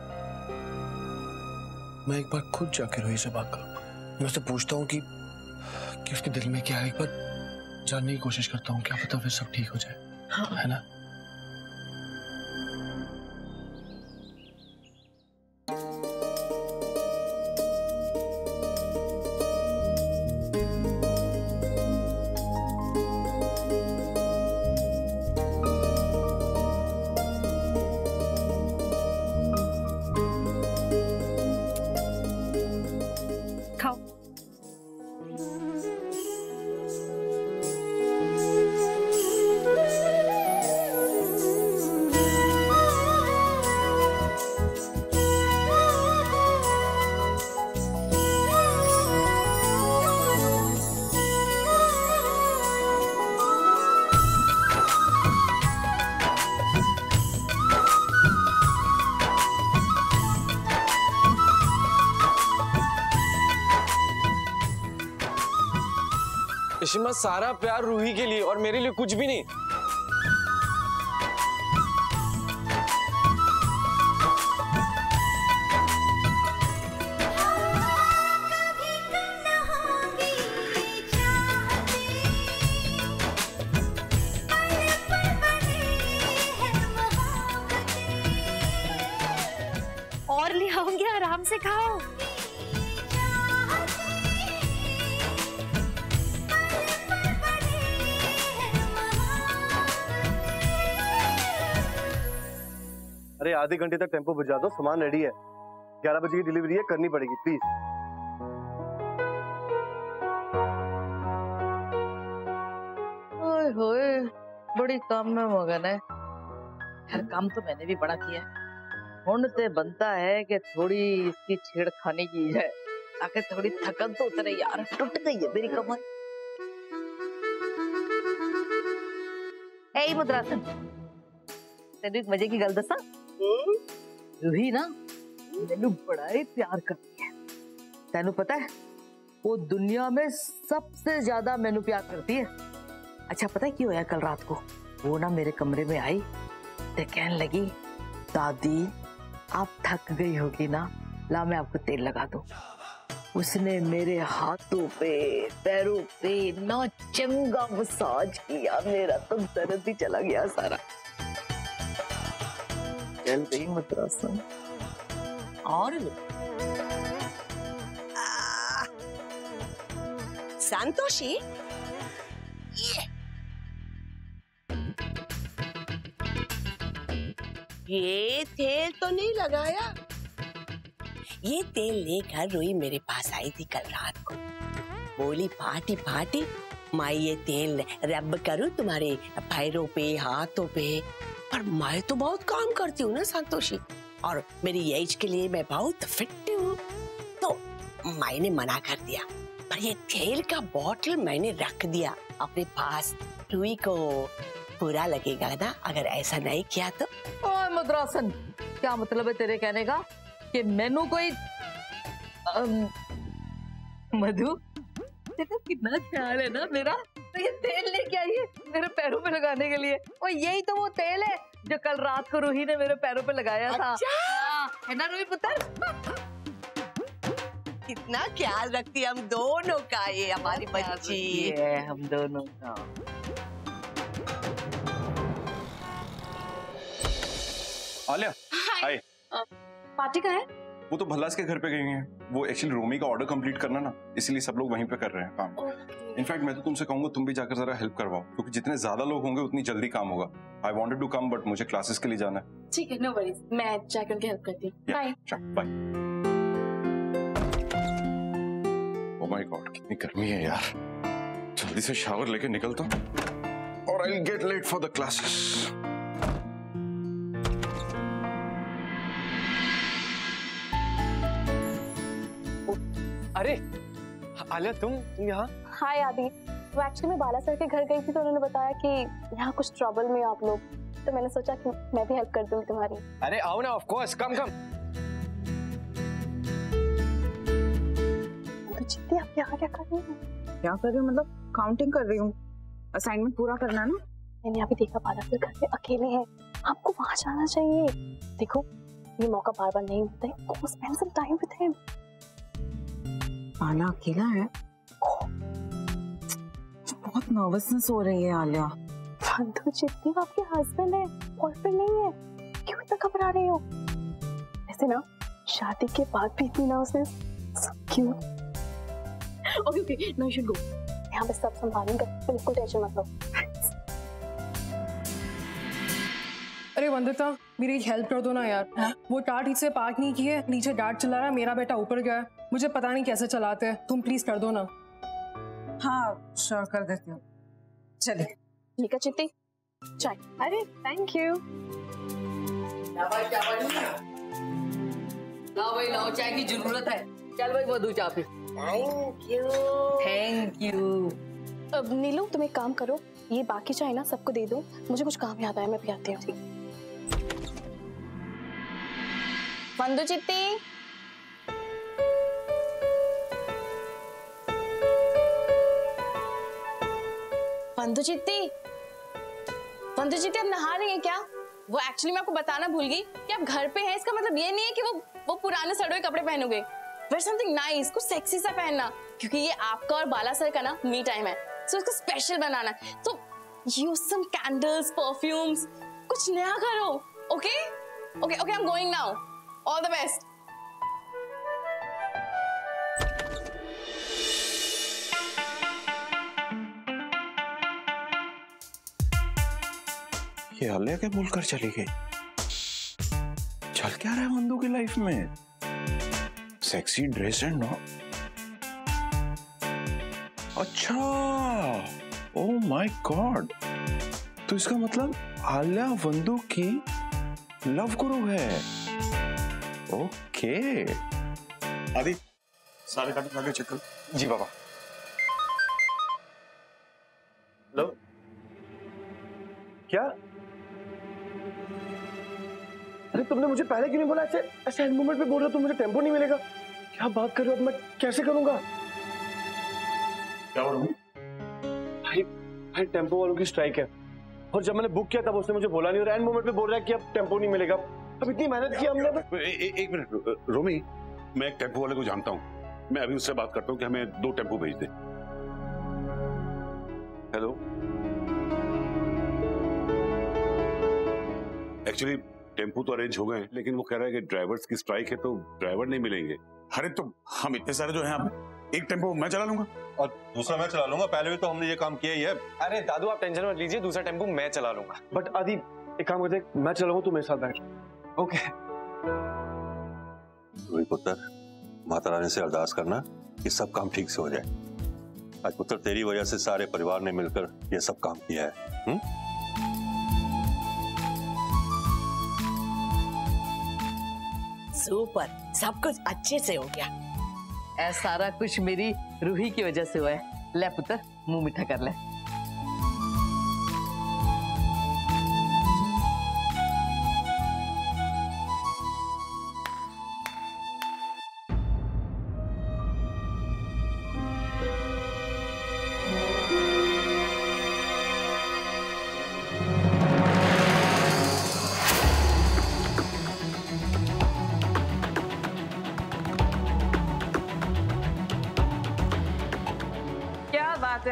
मैं एक बार खुद जाके रूही से बात करूंगा। मैं उससे पूछता हूँ कि उसके दिल में क्या है, एक बार जानने की कोशिश करता हूँ। क्या पता फिर सब ठीक हो जाए। हाँ। है ना? इशिमा, सारा प्यार रूही के लिए और मेरे लिए कुछ भी नहीं। और ले आऊंगी, आराम से खाओ। अरे आधे घंटे तक टेम्पो भिजवा दो, सामान रेडी है। 11 बजे की डिलीवरी है, करनी पड़ेगी प्लीज। ओए होए, बड़ी काम में मगन है। हर काम तो मैंने भी बड़ा किया है। हुन ते बनता है कि थोड़ी इसकी छेड़खानी की जाए ताकि थोड़ी थकन तो उतरे। यार टूट गई है मेरी कमर। ए मुद्रासन, तेरे एक मजे की गल दसा। रूही ना मैनू बड़ा ही प्यार करती है। तेनू पता है वो दुनिया में सबसे ज्यादा मैनू प्यार करती है। अच्छा पता है क्या होया कल रात को? वो ना मेरे कमरे में आई ते कहने लगी, दादी आप थक गई होगी ना, ला मैं आपको तेल लगा दूं। उसने मेरे हाथों पे पैरों पे ना चंगा मसाज किया, मेरा तो दर्द ही चला गया सारा। चल गई मुद्रासन। और संतोषी, ये तेल तो नहीं लगाया? ये तेल लेकर रूही मेरे पास आई थी कल रात को। बोली पार्टी पार्टी मैं ये तेल रब करूं तुम्हारे पैरों पे हाथों पे। पर मैं तो बहुत काम करती हूँ ना संतोषी, और मेरी एज के लिए मैं बहुत फिट हूँ। तो मैंने मना कर दिया, पर ये तेल का बोतल मैंने रख दिया अपने पास। रूही को बुरा लगेगा ना अगर ऐसा नहीं किया तो। ओए मुद्रासन, क्या मतलब है तेरे कहने का कि मैनू कोई मधु देखो कितना ख्याल है ना मेरा। तो ये तेल लेके आई है मेरे पैरों पे लगाने के लिए। और यही तो वो तेल है जो कल रात को रूही ने मेरे पैरों पे लगाया था। है ना रोई पुत्र? कितना ख्याल रखती है हम दोनों का, ये हमारी बच्ची है हम दोनों का। आलिया, हाय। पार्टी का है? वो तो भल्लास के घर पे गई हैं। वो एक्चुअली रोमी का ऑर्डर कंप्लीट करना ना, इसीलिए सब लोग वहीं पे कर रहे हैं काम। इनफैक्ट मैं तो तुमसे कहूंगा तुम भी जाकर जरा हेल्प करवाओ, क्योंकि जितने ज्यादा लोग होंगे उतनी जल्दी काम होगा। I wanted to come but मुझे क्लासेस के लिए जाना है। ठीक है, नो वरीज, मैं जाकर उनकी हेल्प करती हूँ। Bye. Bye. Oh my god, कितनी गर्मी है यार। जल्दी से शावर लेके निकलता हूं और I will get late for the classes. अरे आलिया, तुम यहाँ? हाय आदि, वो एक्चुअली मैं बाला सर के घर गई थी तो उन्होंने बताया कि यहाँ कुछ ट्रबल में आप लोग, तो मैंने सोचा कि मैं भी हेल्प कर दूँ तुम्हारी। अरे आओ ना, ऑफ कोर्स, कम कम। तो चित्ती, आप यहाँ क्या कर रही हो? क्या कर रही हूँ मतलब? काउंटिंग कर रही हूँ, असाइनमेंट पूरा करना है ना। मैंने अभी देखा बाला सर घर में अकेले हैं, आपको वहाँ जाना चाहिए। देखो ये मौका बार बार नहीं मिलता है, go spend some time with him. Bala अकेला है? बहुत नर्वसनेस हो रही है आलिया। वंदु चित्ती, वो आपके हस्बैंड है, बॉयफ्रेंड नहीं है, क्यों इतना घबरा रही हो? ऐसे ना शादी के बाद भी इतनी नर्वसनेस, क्यों? Okay okay, now you should go. यहाँ पे सब संभालेंगे, बिल्कुल टेंशन मत लो। अरे वंदिता, मेरी एक हेल्प कर दो ना यार। वो कार ठीक से पार्क नहीं की है, नीचे डैड चला रहा है, मेरा बेटा ऊपर गया है, मुझे पता नहीं कैसे चलाते हैं, तुम प्लीज कर दो ना। हाँ श्योर, कर देती हूँ। चलिए ठीक है चित्ती, चाय। अरे थैंक यू। लाओ भाई लाओ, चाय की जरूरत है। चल भाई मधु चाय P. Thank you. Thank you. अब नीलू तुम एक काम करो, ये बाकी चाय ना सबको दे दो, मुझे कुछ काम याद आया, मैं भी आती हूँ। वंदु चित्ती, वंदु चित्ती, वंदु चित्ती आप नहा रही हैं क्या? वो एक्चुअली मैं आपको बताना भूल गई कि आप घर पे हैं, इसका मतलब ये नहीं है कि वो पुराने सड़े हुए कपड़े पहनोगे। वेयर समथिंग नाइस, कुछ सेक्सी सा पहनना, क्योंकि ये आपका और बाला सर का ना मी टाइम है, सो इसको स्पेशल बनाना है। तो यूज सम कैंडल्स, परफ्यूम्स, कुछ नया करो। Okay okay okay, I am going now, all the best. ये आलिया क्या बोलकर चली गई? चल क्या रहा है वंदु की लाइफ में? Sexy dress and no. अच्छा, ओह माय गॉड, तो इसका मतलब आलिया वंदु की लव गुरु है। ओके आदि, सारे कागज आगे चेक कर। जी बाबा। हेलो, क्या? अरे तुमने मुझे पहले क्यों नहीं बोला? ऐसे ऐसे एंड मोमेंट पे बोल रहे हो, तो मुझे टेम्पो नहीं मिलेगा। क्या बात कर रहे हो? अब मैं कैसे करूंगा? क्या हो रहा है? भाई टेम्पो वालों की स्ट्राइक है, और जब मैंने बुक किया तब उसने मुझे बोला नहीं, और एंड मोमेंट पे बोल रहा है कि अब टेम्पो नहीं मिलेगा। अब इतनी मेहनत की हमने। एक मिनट रोमी, मैं एक टेम्पो वाले को जानता हूँ, मैं अभी उससे बात करता हूँ कि हमें 2 टेम्पो भेज दे। हेलो, एक्चुअली टेम्पो तो अरेंज हो गए, लेकिन वो कह रहा है कि ड्राइवर्स की स्ट्राइक है, तो ड्राइवर नहीं मिलेंगे। अरे तो हम इतने सारे जो हैं, एक टेम्पो मैं चला लूंगा और दूसरा मैं चला लूंगा। पहले भी तो हमने ये काम किया ही है। अरे दादू आप टेंशन मत लीजिए, दूसरा टेम्पो मैं चला लूंगा। बट आदि एक काम करते, मैं चलाऊंगा, तू मेरे साथ बैठ। ओके। रोई पुत्र, माता रानी से अरदास करना कि सब काम ठीक से हो जाए। आज पुत्र तेरी वजह से सारे परिवार ने मिलकर ये सब काम किया है। सुपर, सब कुछ अच्छे से हो गया। ऐसा सारा कुछ मेरी रूही की वजह से हुआ है। ले पुत्र, मुंह मीठा कर ले।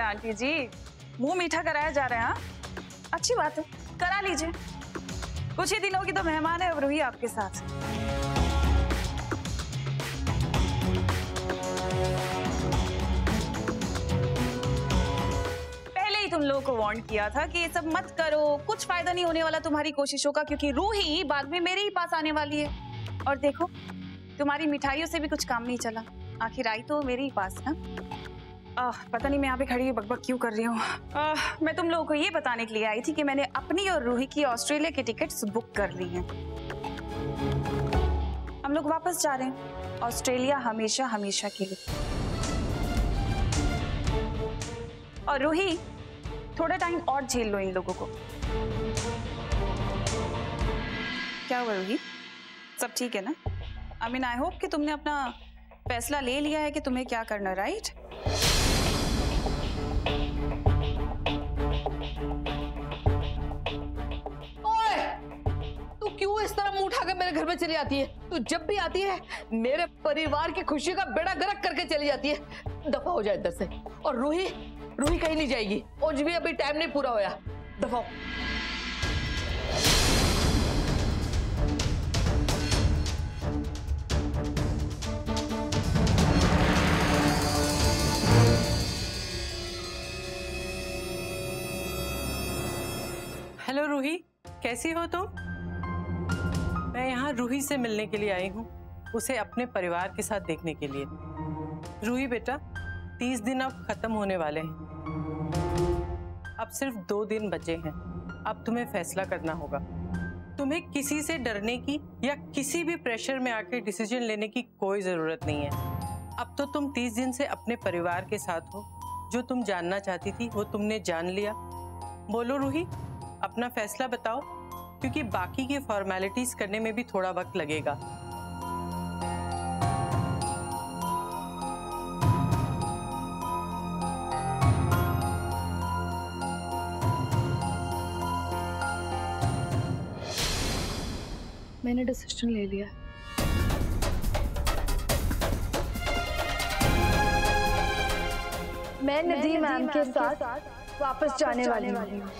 है आंटी जी, मुंह मीठा कराया जा रहा है। हाँ, अच्छी बात है, करा लीजिए। कुछ ही दिनों की तो मेहमान है अब रूही आपके साथ। पहले ही तुम लोगों को वार्न किया था कि ये सब मत करो, कुछ फायदा नहीं होने वाला तुम्हारी कोशिशों का, क्योंकि रूही बाद में मेरे ही पास आने वाली है। और देखो, तुम्हारी मिठाइयों से भी कुछ काम नहीं चला, आखिर आई तो मेरे ही पास ना। पता नहीं मैं यहाँ पे खड़ी हुई बकबक क्यों कर रही हूँ। मैं तुम लोगों को ये बताने के लिए आई थी कि मैंने अपनी और रूही की ऑस्ट्रेलिया की टिकट्स बुक कर ली हैं। हम लोग वापस जा रहे हैं ऑस्ट्रेलिया, हमेशा हमेशा के लिए। और रूही, थोड़ा टाइम और झेल लो इन लोगों को। क्या हुआ रूही, सब ठीक है ना? आई मीन आई होप कि तुमने अपना फैसला ले लिया है कि तुम्हें क्या करना, राइट? तू क्यों इस तरह मुंह उठाकर मेरे घर में चली आती है? तू जब भी आती है मेरे परिवार की खुशी का बेड़ा गर्क करके चली जाती है। दफा हो जाए इधर से। और रूही कहीं नहीं जाएगी, और भी अभी टाइम नहीं पूरा होया। दफा हो। हेलो रूही, कैसी हो तुम? मैं यहाँ रूही से मिलने के लिए आई हूँ, उसे अपने परिवार के साथ देखने के लिए। रूही बेटा, 30 दिन अब खत्म होने वाले हैं। अब सिर्फ 2 दिन बचे हैं। अब तुम्हें फैसला करना होगा। तुम्हें किसी से डरने की या किसी भी प्रेशर में आके डिसीजन लेने की कोई जरूरत नहीं है। अब तो तुम 30 दिन से अपने परिवार के साथ हो। जो तुम जानना चाहती थी वो तुमने जान लिया। बोलो रूही, अपना फैसला बताओ, क्योंकि बाकी की फॉर्मेलिटीज करने में भी थोड़ा वक्त लगेगा। मैंने डिसीजन ले लिया। मैं निधि मैम के साथ वापस जाने वाली हूँ।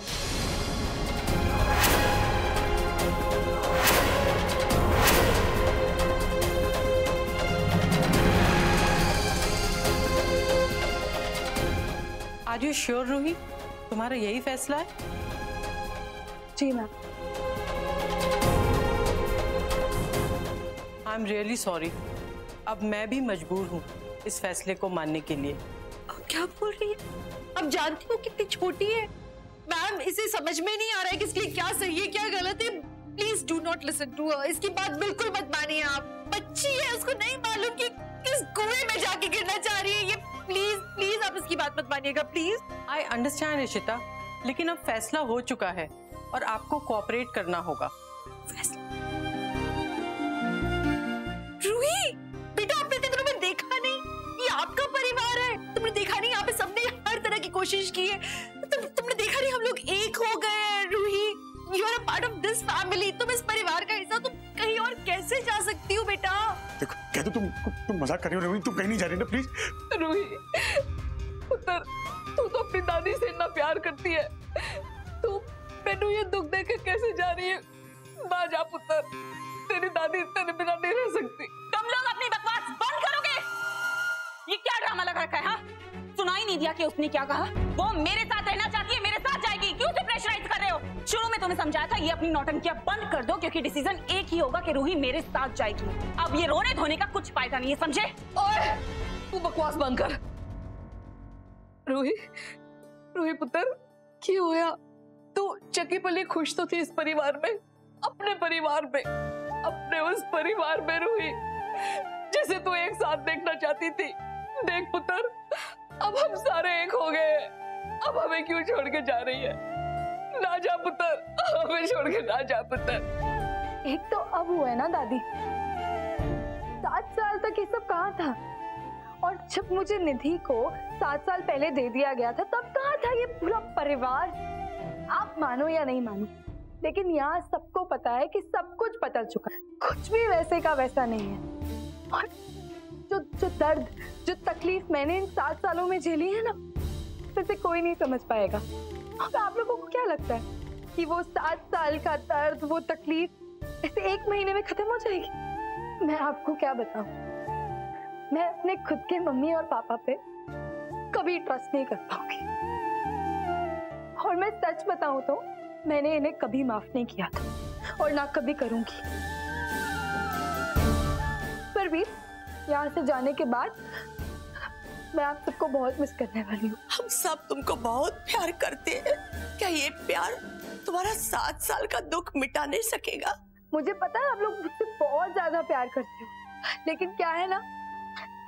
आर यू श्योर रूही, तुम्हारा यही फैसला है? जी ma'am. I am really sorry. अब मैं भी मजबूर हूँ इस फैसले को मानने के लिए। क्या बोल रही है? अब जानती हो कितनी छोटी है मैम, इसे समझ में नहीं आ रहा है कि इसके लिए क्या सही है क्या गलत है। Please do not listen to her, इसकी बात बिल्कुल मत मानिए आप। बच्ची है, उसको नहीं मालूम कि किस कुएं में जाके गिरना चाह रही है ये। प्लीज प्लीज आप इसकी बात मत मानिएगा प्लीज। आई अंडरस्टैंड इशिता, लेकिन अब फैसला हो चुका है और आपको कोऑपरेट करना होगा। रूही बेटा, आपने इतने दिनों में देखा नहीं, ये आपका परिवार है। तुमने देखा नहीं, यहाँ पे सबने हर तरह की कोशिश की है। तुमने देखा नहीं, हम लोग एक हो गए हैं। Ruhi, you are a part of this family. तुम इस परिवार का हिस्सा, तुम कहीं और कैसे जा सकती हो बेटा? देखो, कह दो तुम मजाक कर रही हो, तुम कहीं नहीं जा रही ना, प्लीज। रूही पुत्र, तू तो अपनी दादी से इतना प्यार करती है, तू मैनू ये दुख देकर कैसे जा रही है? ना जा पुत्र, तेरी दादी तेरे बिना नहीं रह सकती। तुम लोग अपनी बकवास बंद करोगे? ये क्या ड्रामा लगा रखा है? हाँ, सुनाई नहीं दिया कि उसने क्या कहा? वो मेरे साथ रहना चाहती है, मेरे साथ जाएगी। क्यों उसे प्रेशराइज कर रहे हो? शुरू में तुम्हें समझाया था ये अपनी नौटंकियां बंद कर दो, क्योंकि डिसीजन एक ही होगा कि रूही मेरे साथ जाएगी। अब ये रोने धोने का कुछ फायदा नहीं है, समझे? ओए, तू बकवास बंद कर। रूही, रूही पुत्र, क्यों हुआ? तू चकी पली खुश तो थी इस परिवार में, अपने परिवार में, अपने उस परिवार में रूही जिसे तू एक साथ देखना चाहती थी। देख पुत्र, अब हम सारे एक हो गए। अब हमें क्यों छोड़ के जा रही है? ना जा पुत्र, हमें छोड़ के ना जा पुत्र। एक तो अब हुआ है ना दादी, 7 साल तक ये सब कहाँ था? और जब मुझे निधि को 7 साल पहले दे दिया गया था, तब कहाँ था ये पूरा परिवार? आप मानो या नहीं मानो, लेकिन यहाँ सबको पता है कि सब कुछ बदल चुका है। कुछ भी वैसे का वैसा नहीं है। और जो दर्द, जो तकलीफ मैंने इन 7 सालों में झेली है ना, में से कोई नहीं समझ पाएगा। अब आप लोगों को क्या लगता है कि वो 7 साल का दर्द, वो तकलीफ ऐसे 1 महीने में खत्म हो जाएगी? मैं आपको क्या बताऊं, मैं अपने खुद के मम्मी और पापा पे कभी ट्रस्ट नहीं कर पाऊंगी। और मैं सच बताऊं तो मैंने इन्हें कभी माफ नहीं किया था और ना कभी करूंगी। पर भी यहाँ से जाने के बाद मैं आप सबको बहुत मिस करने वाली हूँ। हम सब तुमको बहुत प्यार करते हैं। क्या ये प्यार तुम्हारा 7 साल का दुख मिटा नहीं सकेगा? मुझे पता है आप लोग मुझसे बहुत ज्यादा प्यार करते हो, लेकिन क्या है ना,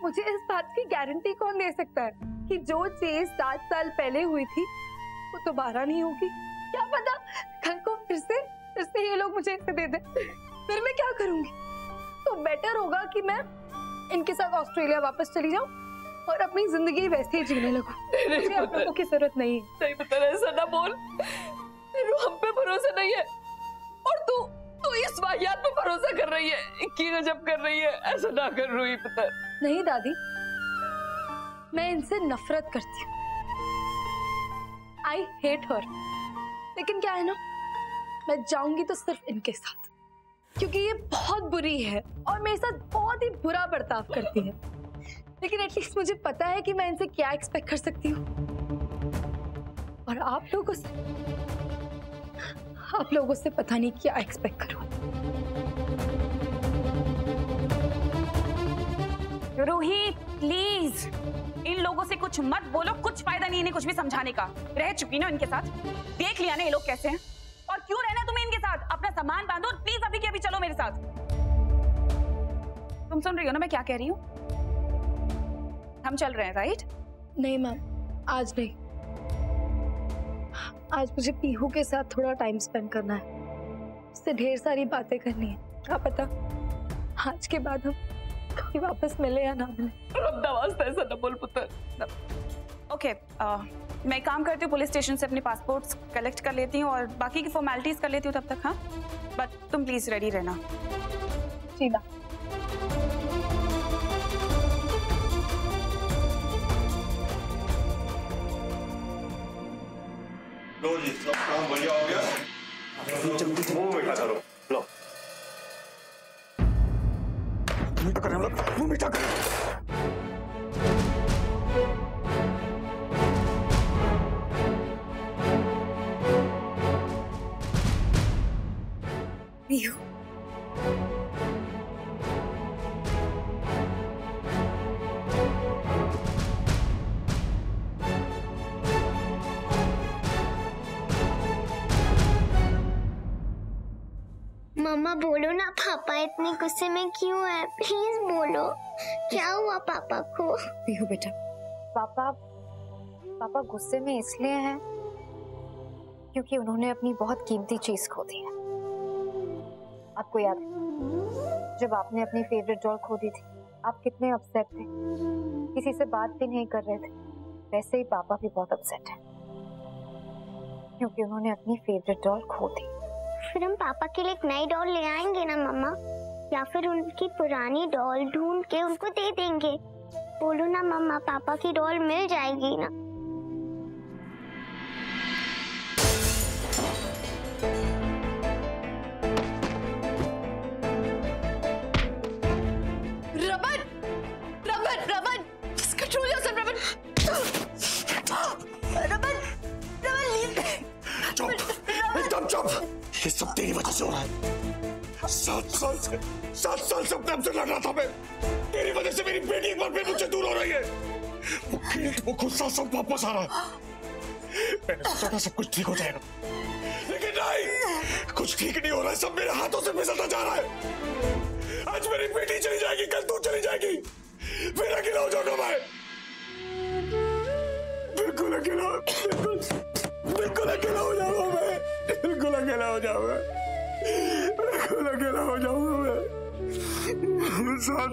मुझे इस बात की गारंटी कौन दे सकता है कि जो चीज 7 साल पहले हुई थी वो दोबारा नहीं होगी। क्या पता कल को फिर से ये लोग मुझे इसे दे दे, फिर मैं क्या करूंगी? तो बेटर होगा कि मैं इनके साथ ऑस्ट्रेलिया वापस चली जाऊं और अपनी जिंदगी वैसे ही जीने लगूं। मुझे आप लोगों की जरूरत नहीं है। नहीं पता, ऐसा ना बोल। तेरू हम पे भरोसा नहीं है और तू इस वाहियात पे भरोसा कर रही है कि गजब कर रही है। ऐसा ना कर रूही पुत्र। नहीं दादी, मैं इनसे नफरत करती हूँ। I hate her. लेकिन क्या है ना, मैं जाऊंगी तो सिर्फ इनके साथ, क्योंकि ये बहुत बुरी है और मेरे साथ बहुत ही बुरा बर्ताव करती है। लेकिन एटलीस्ट मुझे पता है कि मैं इनसे क्या एक्सपेक्ट कर सकती हूँ। और आप लोगों से पता नहीं क्या एक्सपेक्ट करूँ। रूही प्लीज, इन लोगों से कुछ मत बोलो, कुछ फायदा नहीं इन्हें कुछ भी समझाने का। रह चुकी ना इनके साथ, देख लिया ना ये लोग कैसे हैं। और क्यों रहना तुम्हें इनके साथ? अपना सामान बांधो और प्लीज अभी के अभी चलो मेरे साथ। तुम सुन रही हो ना मैं क्या कह रही हूँ? हम चल रहे हैं, राइट? नहीं मैम, आज नहीं। आज मुझे पीहू के साथ थोड़ा टाइम स्पेंड करना है, उससे ढेर सारी बातें करनी है। क्या पता आज के बाद हम कभी वापस मिले या ना मिले। रब्बा वास्ता ऐसा ना बोल पुत्र। ओके, मैं काम करती हूँ, पुलिस स्टेशन से अपने पासपोर्ट्स कलेक्ट कर लेती हूँ और बाकी की फॉर्मेलिटीज कर लेती हूँ तब तक। हाँ, बट तुम प्लीज रेडी रहना। जी मैम। लो जी, सब काम बढ़िया हो गया। जल्दी मुंह मीठा करो। लो मीठा करें हम लोग, मुंह मीठा करें। मम्मा बोलो ना, पापा इतने गुस्से में क्यों है? प्लीज बोलो, क्या हुआ पापा को? पीहू बेटा, पापा गुस्से में इसलिए हैं क्योंकि उन्होंने अपनी बहुत कीमती चीज खो दी है। आपको याद है जब आपने अपनी फेवरेट डॉल खो दी थी, आप कितने अपसेट थे, किसी से बात भी नहीं कर रहे थे। वैसे ही पापा भी बहुत अपसेट है क्योंकि उन्होंने अपनी फेवरेट डॉल खो दी। फिर हम पापा के लिए एक नई डॉल ले आएंगे ना मम्मा, या फिर उनकी पुरानी डॉल ढूंढ के उनको दे देंगे। बोलो ना मम्मा, पापा की डॉल मिल जाएगी ना? Raman, Raman, Raman, just control yourself, Raman. Raman, Raman, चुप, एकदम चुप। ये सब तेरी वजह से हो रहा है। 7 साल से अपने आप से लड़ रहा था मैं। तेरी वजह से मेरी बेटी एक बार फिर मुझसे दूर हो रही है। वो गिल्ट, वो गुस्सा सब वापस आ रहा है। मैंने सोचा था सब कुछ ठीक हो जाएगा, लेकिन नहीं, कुछ ठीक नहीं हो रहा है। सब मेरे हाथों से फिसलता जा रहा है। आज मेरी बेटी चली जाएगी, कल तू चली जाएगी, फिर अकेला हो जाऊंगा मैं। बिल्कुल अकेला, बिल्कुल अकेला हो जाऊंगा मैं। बिल्कुल अकेला हो जाऊंगा, बिल्कुल अकेला हो जाऊंगा मैं। 7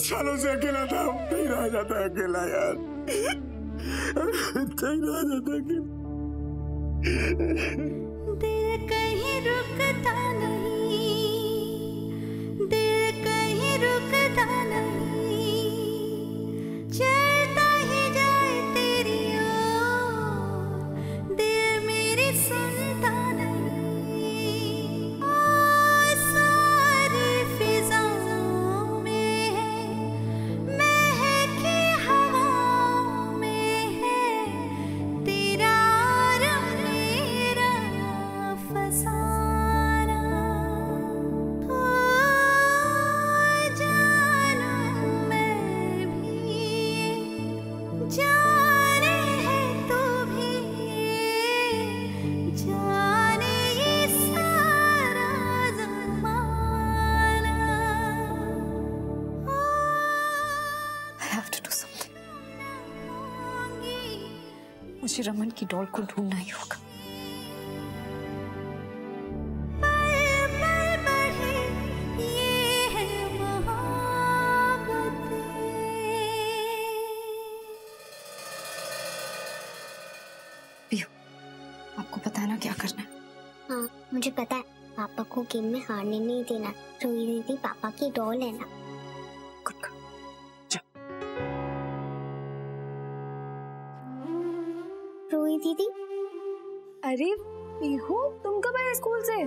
सालों से अकेला था। नहीं रह जाता अकेला यार, नहीं रह जाता अकेला। दिल कहीं रुकता नहीं, दिल कहीं रुकता नहीं, चलता ही जाए मुझे रमन की डॉल को ढूंढना ही होगा। आपको पता है ना क्या करना है? हाँ मुझे पता है, पापा को गेम में हारने नहीं देना। रोई दीदी पापा की डॉल है ना। रोई दीदी। अरे पीहू तुम कब आए स्कूल से?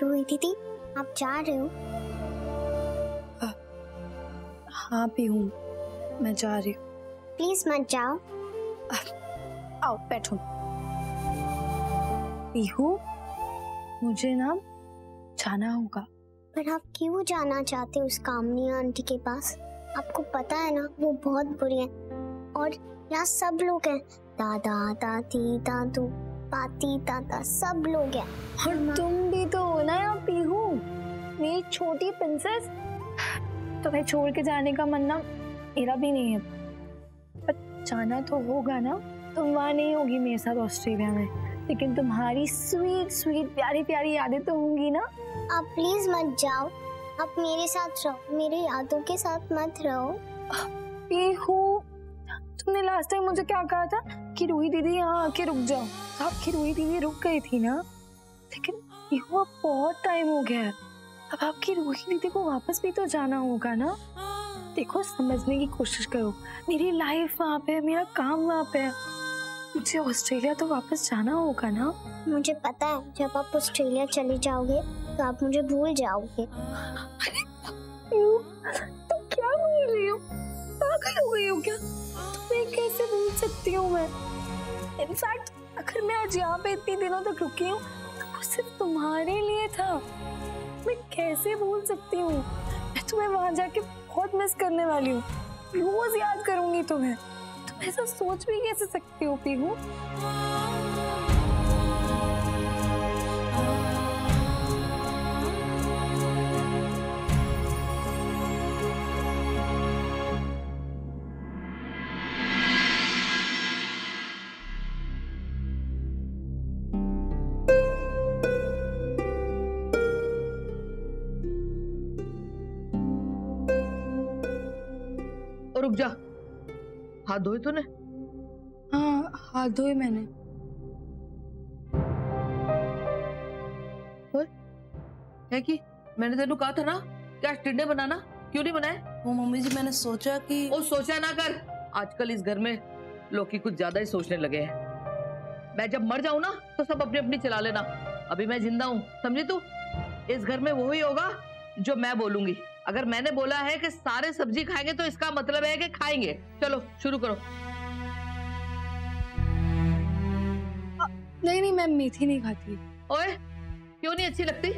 रोई दीदी आप जा रहे हो? हाँ पीहू मैं जा रही हूँ। प्लीज मत जाओ। आओ बैठो। पीहू मुझे ना जाना होगा। पर आप क्यों जाना चाहते हो उस कामनी आंटी के पास? आपको पता है ना वो बहुत बुरी है और यहाँ सब लोग हैं, दादा दादी दादू पाती दादा सब लोग हैं। और तुम भी तो हो ना यहाँ पीहू, मेरी छोटी प्रिंसेस। तुम्हें छोड़ के जाने का मन ना मेरा भी नहीं है, पर जाना तो होगा ना। तुम वहाँ नहीं होगी मेरे साथ ऑस्ट्रेलिया में, लेकिन तुम्हारी स्वीट स्वीट प्यारी प्यारी यादें तो होंगी ना। आप प्लीज मत जाओ, आप मेरे साथ रहो, मेरी यादों के साथ मत रहो। पीहू तुमने लास्ट टाइम मुझे क्या कहा था कि रूही दीदी यहाँ आके रुक जाओ। आपकी रूही दीदी रुक गई थी ना, लेकिन पीहू अब बहुत टाइम हो गया है। अब आपकी रूही दीदी को वापस भी तो जाना होगा ना। देखो समझने की कोशिश करो, मेरी लाइफ वहाँ पे है, मेरा काम वहाँ पे है, मुझे ऑस्ट्रेलिया तो वापस जाना होगा ना। मुझे पता है जब आप ऑस्ट्रेलिया चले जाओगे तो आप मुझे भूल जाओगे। तो क्या बोल रही हो? पागल हो गई हो क्या? तुम्हें कैसे भूल सकती हूँ मैं? इनफैक्ट अगर मैं आज यहाँ पे इतने दिनों तक रुकी हूँ तो वो सिर्फ तुम्हारे लिए था। मैं कैसे भूल सकती हूँ? मैं तुम्हें वहां जाके बहुत मिस करने वाली हूँ, रोज याद करूंगी तुम्हें। तुम ऐसा सोच भी कैसे सकती हो पीहू? रुक जा, हाथ धोए तूने? हाँ हाथ धोए मैंने। है कि मैंने तेनू कहा था ना क्या टिंडे बनाना, क्यों नहीं बनाए? वो मम्मी जी मैंने सोचा कि वो सोचा ना कर। आजकल इस घर में लोग की कुछ ज्यादा ही सोचने लगे हैं। मैं जब मर जाऊं ना तो सब अपनी अपनी चला लेना। अभी मैं जिंदा हूं, समझी तू? इस घर में वही होगा जो मैं बोलूंगी। अगर मैंने बोला है कि सारे सब्जी खाएंगे तो इसका मतलब है कि खाएंगे। चलो शुरू करो। नहीं मैं मेथी नहीं खाती। ओए क्यों नहीं अच्छी लगती?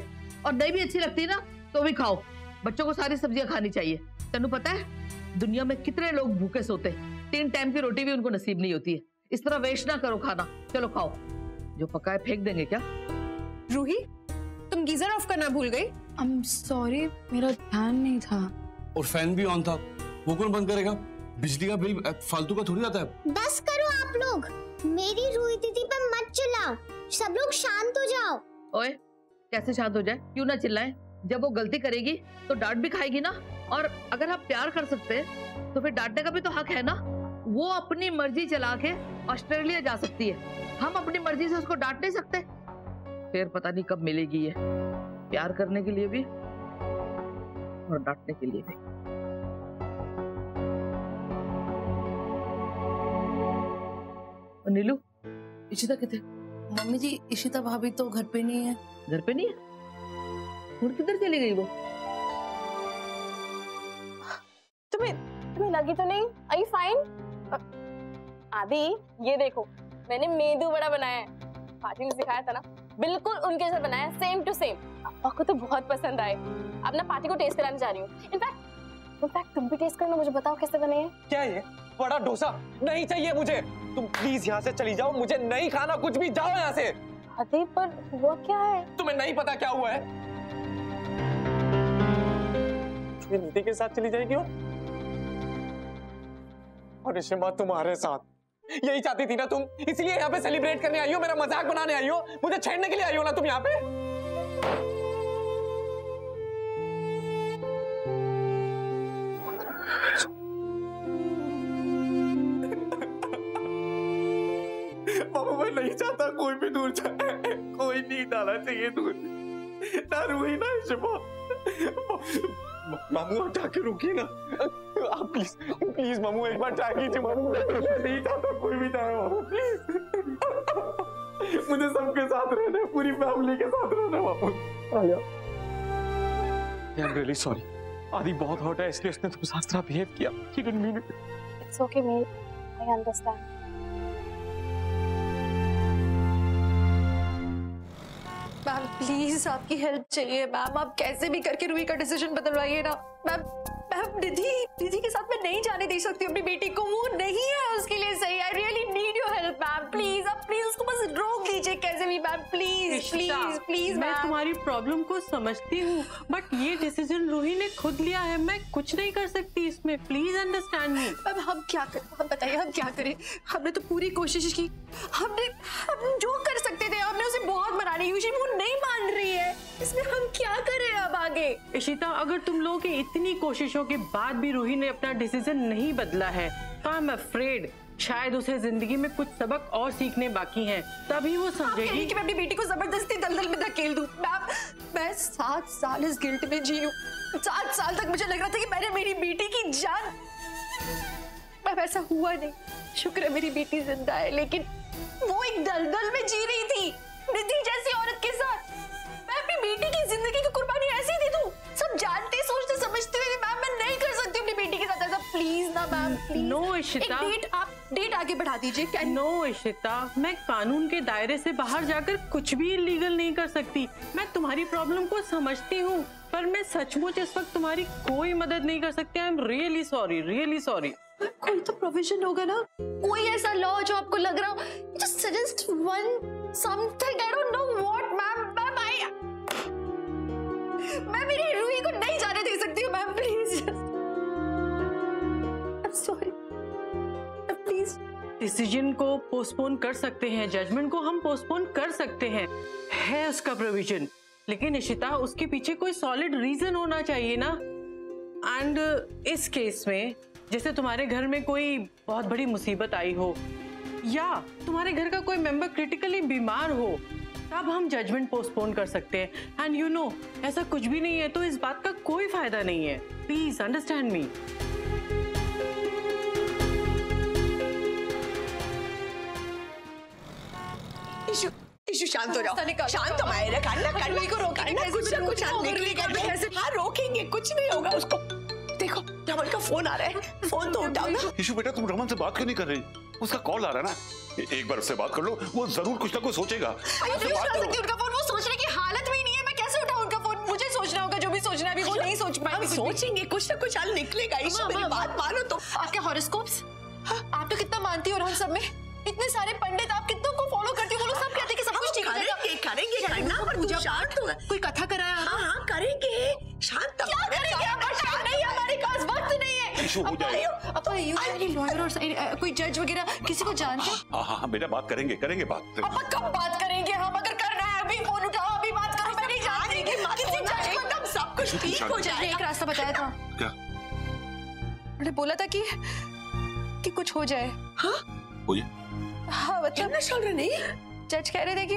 और नहीं भी अच्छी लगती ना तो भी खाओ। बच्चों को सारी सब्जियां खानी चाहिए। तेनू पता है दुनिया में कितने लोग भूखे सोते, 3 टाइम की रोटी भी उनको नसीब नहीं होती है। इस तरह वेस्ट ना करो खाना। चलो खाओ, जो पका है फेंक देंगे क्या? रूही तुम गीजर ऑफ करना भूल गई। I'm sorry, मेरा ध्यान नहीं था। और फैन भी ऑन था, वो कौन बंद करेगा? बिजली का बिल फालतू का थोड़ी आता है। बस करो आप लोग, मेरी रूही दीदी पे मत चिल्लाओ। सब लोग शांत हो जाओ। ओए कैसे शांत हो जाए? क्यों ना चिल्लाएं? जब वो गलती करेगी तो डांट भी खाएगी ना। और अगर आप प्यार कर सकते हैं तो फिर डांटने का भी तो हक है ना। वो अपनी मर्जी चला के ऑस्ट्रेलिया जा सकती है, हम अपनी मर्जी से उसको डांट नहीं सकते। फिर पता नहीं कब मिलेगी ये, प्यार करने के लिए भी और डांटने के लिए भी। नीलू इशिता कितने? मम्मी जी इशिता भाभी तो घर पे नहीं है। घर पे नहीं है? और किधर चली गई वो? तुम्हें लगी तो नहीं? Are you fine? आदि ये देखो मैंने मेदू वड़ा बनाया है, पार्टी ने सिखाया था ना। बिल्कुल उनके जैसा बनाया, सेम टू सेम। पापा को तो बहुत पसंद आए। अब ना पार्टी को टेस्ट कराने जा रही हूँ। इनफैक्ट तुम भी टेस्ट करना, मुझे बताओ कैसे बने हैं। क्या ये बड़ा डोसा नहीं चाहिए मुझे, तुम प्लीज यहाँ से चली जाओ, मुझे नहीं खाना कुछ भी, जाओ यहाँ से। अरे पर हुआ क्या है? तुम्हें नहीं पता क्या हुआ है? नीति के साथ चली जाएगी और रिशिमा तुम्हारे साथ। यही चाहती थी ना तुम, इसलिए यहाँ पे सेलिब्रेट करने आई हो, मेरा मजाक बनाने आई हो, मुझे छेड़ने के लिए आई हो ना तुम यहाँ पे। मामू मैं नहीं चाहता कोई भी दूर जाए, कोई नहीं डाला चाहिए दूर, ना रूही ना रिशिमा। मामू आप जाके रुकिए ना, आप प्लीज प्लीज मामू एक बार ट्राई कीजिए मामू। मैं नहीं चाहता कोई भी जाए मामू, प्लीज। मुझे सबके साथ रहना है, पूरी फैमिली के साथ रहना है मामू। आई एम रियली सॉरी, आदि बहुत हर्ट है इसलिए उसने तुमसे इस तरह बिहेव किया। He didn't mean it. It's okay, me. I understand. Ma'am please आपकी हेल्प चाहिए मैम, आप कैसे भी करके रूही का डिसीजन बदलवाइए ना मैम। मैम निधि के साथ मैं नहीं जाने दे सकती अपनी बेटी को, वो नहीं है उसके लिए सही। I really need your help ma'am, please आप प्लीज उसको बस रोक दीजिए कैसे भी मैम, प्लीज प्लीज प्लीज। मैं तुम्हारी प्रॉब्लम को समझती हूँ, बट ये डिसीजन रूही ने खुद लिया है, मैं कुछ नहीं कर सकती इसमें, प्लीज अंडरस्टैंड मी। अब हम क्या करें, हम बताइए हम क्या करें? हमने तो पूरी कोशिश की, हम जो कर सकते थे, हमने उसे बहुत मनाने की कोशिश, वो नहीं मान रही है, इसमें हम क्या करें अब आगे? इशिता अगर तुम लोगों की इतनी कोशिशों के बाद भी रूही ने अपना डिसीजन नहीं बदला है तो आई एम अफ्रेड शायद उसे जिंदगी में कुछ सबक और सीखने बाकी हैं, तभी वो समझेगी कि मैं अपनी बेटी को जबरदस्ती दलदल में धकेल दूं। मैं 7 साल इस गिल्ट में जी हूँ। 7 साल तक मुझे लग रहा था कि मैंने मेरी बेटी की जान, मैं ऐसा हुआ नहीं, शुक्र है मेरी बेटी जिंदा है, लेकिन वो एक दलदल में जी रही थी निधि जैसी औरत के साथ। मैं अपनी बेटी की जिंदगी की कुर्बानी ऐसे ही दे दूं, सब जानते सोचते समझते हुए मैम मैं नहीं कर सकती अपनी बेटी के साथ ऐसा, प्लीज ना मैम प्लीज। नो इशिता, आप डेट आगे बढ़ा दीजिए। नो इशिता, मैं कानून के दायरे से बाहर जाकर कुछ भी इलीगल नहीं कर सकती। मैं तुम्हारी प्रॉब्लम को समझती हूँ, पर मैं सचमुच इस वक्त तुम्हारी कोई मदद नहीं कर सकती। आई am really sorry, really sorry. कोई तो प्रोविजन होगा ना, कोई ऐसा लॉ जो आपको लग रहा हो, just suggest one something, I don't know what ma'am. मैं मेरी रूही को नहीं जाने दे सकती हूँ ma'am, please. I'm sorry, please. Decision को पोस्टपोन कर सकते हैं, जजमेंट को हम पोस्टपोन कर सकते हैं, है उसका प्रोविजन, लेकिन इशिता उसके पीछे कोई सॉलिड रीजन होना चाहिए ना। एंड इस केस में जैसे तुम्हारे घर में कोई बहुत बड़ी मुसीबत आई हो या तुम्हारे घर का कोई मेंबर क्रिटिकली बीमार हो, तब हम जजमेंट पोस्टपोन कर सकते हैं। एंड यू नो ऐसा कुछ भी नहीं है तो इस बात का कोई फायदा नहीं है, प्लीज अंडरस्टैंड मी। इशू शांत हो जाओ, शांत हो मायरा, करना को रोकना, कुछ ना कुछ निकलेगा। हाँ रोकेंगे, कुछ नहीं होगा उसको। देखो रमन का फोन आ रहा है, फोन तो उठाओ ना। इशू बेटा तुम रमन से बात क्यों नहीं कर रही? उसका कॉल आ रहा है ना, एक बार उससे बात कर लो, वो जरूर कुछ ना कुछ सोचेगा। उनका फोन वो सोचने की हालत में नहीं है, मैं कैसे उठाऊं उनका फोन? मुझे सोचना होगा जो भी सोचना है, वो नहीं सोच पाएंगे। सोचेंगे, कुछ ना कुछ हल निकलेगा। इशू मेरी बात मानो तो। आपके हॉरोस्कोप्स, आप तो कितना मानती हो हम सब में, इतने सारे पंडित, आप कितनों को फॉलो करती हो? वो लोग सब कहते हैं कि सब कुछ ठीक करेंगे, करेंगे करना, पर तू शांत हो। कोई कथा कराया? हाँ करेंगे, शांत। क्या करेंगे? नहीं, हमारे पास वक्त नहीं है। इशू हो जाएगा। लॉयर और कोई जज वगैरह किसी को जानते? हाँ बेटा बात करेंगे बात। अब कब बात करेंगे हम? अगर करना है अभी फोन उठाओ, अभी बात करो। मैं नहीं जानती किसी जज को, तब सब कुछ ठीक हो जाएगा। एक रास्ता बताया था। क्या? मैंने बोला था कि कुछ हो जाए। हाँ मतलब नहीं, जज कह रहे थे कि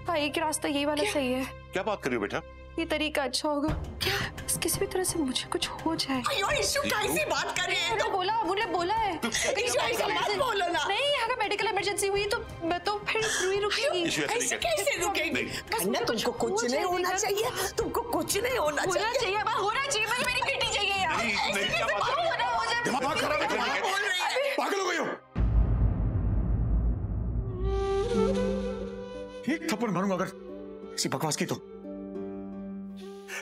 भाई एक रास्ता यही वाला सही है। क्या बात कर रही हो बेटा? ये तरीका अच्छा होगा क्या? किसी भी तरह से मुझे कुछ हो जाए। इशू कैसी बात कर रही है? तो बोला है। मत बोलो ना। नहीं, अगर मेडिकल इमरजेंसी हुई तो फिर रूही रुकेगी। कैसे रुकेगी? अन्ना तुमको कुछ नहीं होना चाहिए, तुमको कुछ नहीं होना चाहिए। होना चाहिए, मेरी बेटी चाहिए यार। दिमाग खराब है तुम्हारा, पागल हो गई हो? थप्पड़ मारूंगा अगर ऐसी बकवास की तो।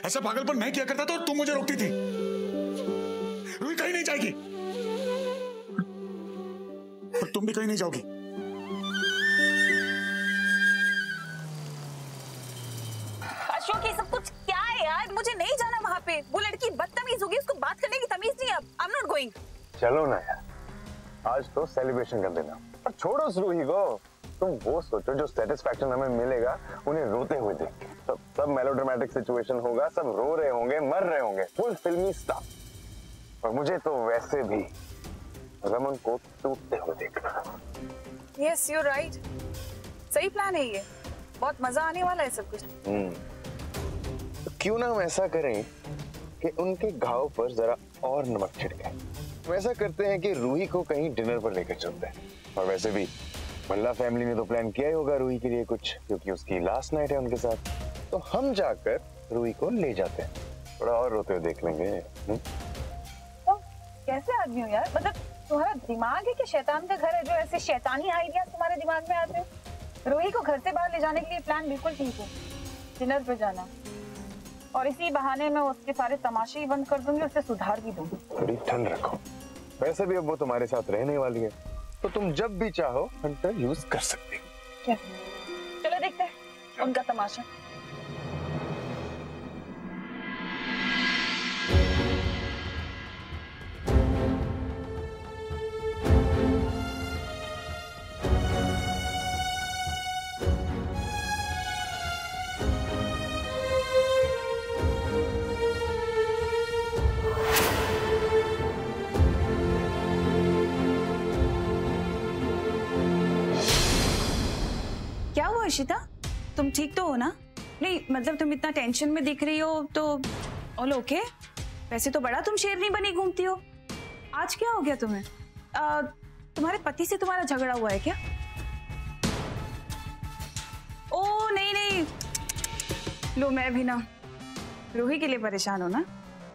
ऐसा पागलपन मैं किया करता था और तुम मुझे रोकती थी। रूही कहीं नहीं जाएगी और तुम भी कहीं नहीं जाओगी। अशोक, ये सब कुछ क्या है यार? मुझे नहीं जाना वहाँ पे। वो लड़की बदतमीज होगी, उसको बात करने की तमीज नहीं है। अब आई एम नॉट गोइंग। चलो ना यार, आज तो सेलिब्रेशन कर देना और छोड़ो उस रूही को। तुम वो सोचो जो सेटिस्फैक्शन हमें मिलेगा उन्हें रोते हुए देख के। सब मेलोड्रामेटिक सिचुएशन होगा, सब रो रहे होंगे, मर रहे होंगे, फुल फिल्मी स्टाफ। और मुझे तो वैसे भी रमन को टूटते हुए देखना। Yes, you right. सही प्लान है ये, बहुत मजा आने वाला है सब कुछ। तो क्यों ना हम ऐसा करें कि उनके घाव पर जरा और नमक छिड़के। वैसा करते हैं कि रूही को कहीं डिनर पर लेकर चलते हैं। और वैसे भी भल्ला फैमिली ने तो प्लान किया ही होगा रूही के लिए कुछ, क्योंकि उसकी लास्ट नाइट है उनके साथ। तो हम जाकर रूही को ले जाते हैं, थोड़ा और रोते हुए देख लेंगे। तो कैसे आदमी हो यार? मतलब तुम्हारा दिमाग है कि शैतान का घर है जो ऐसे शैतानी आइडियाज तुम्हारे दिमाग में आते हैं? रूही को घर से बाहर ले जाने के लिए प्लान बिल्कुल ठीक है, डिनर पे जाना, और इसी बहाने मैं उसके सारे तमाशे ही बंद कर दूंगी, उससे सुधार भी दूंगी। थोड़ी ठंड रखो, वैसे भी अब वो तुम्हारे साथ रहने वाली है, तो तुम जब भी चाहो हंटर यूज कर सकते हो। चलो देखते हैं उनका तमाशा। क्या हुआ इशिता, तुम ठीक तो हो ना? नहीं मतलब तुम इतना टेंशन में दिख रही हो तो ऑल ओके? वैसे तो बड़ा तुम शेरनी बनी घूमती हो, आज क्या हो गया तुम्हें? तुम्हारे पति से तुम्हारा झगड़ा हुआ है क्या? ओ नहीं नहीं, लो मैं भी ना रूही के लिए परेशान हो ना,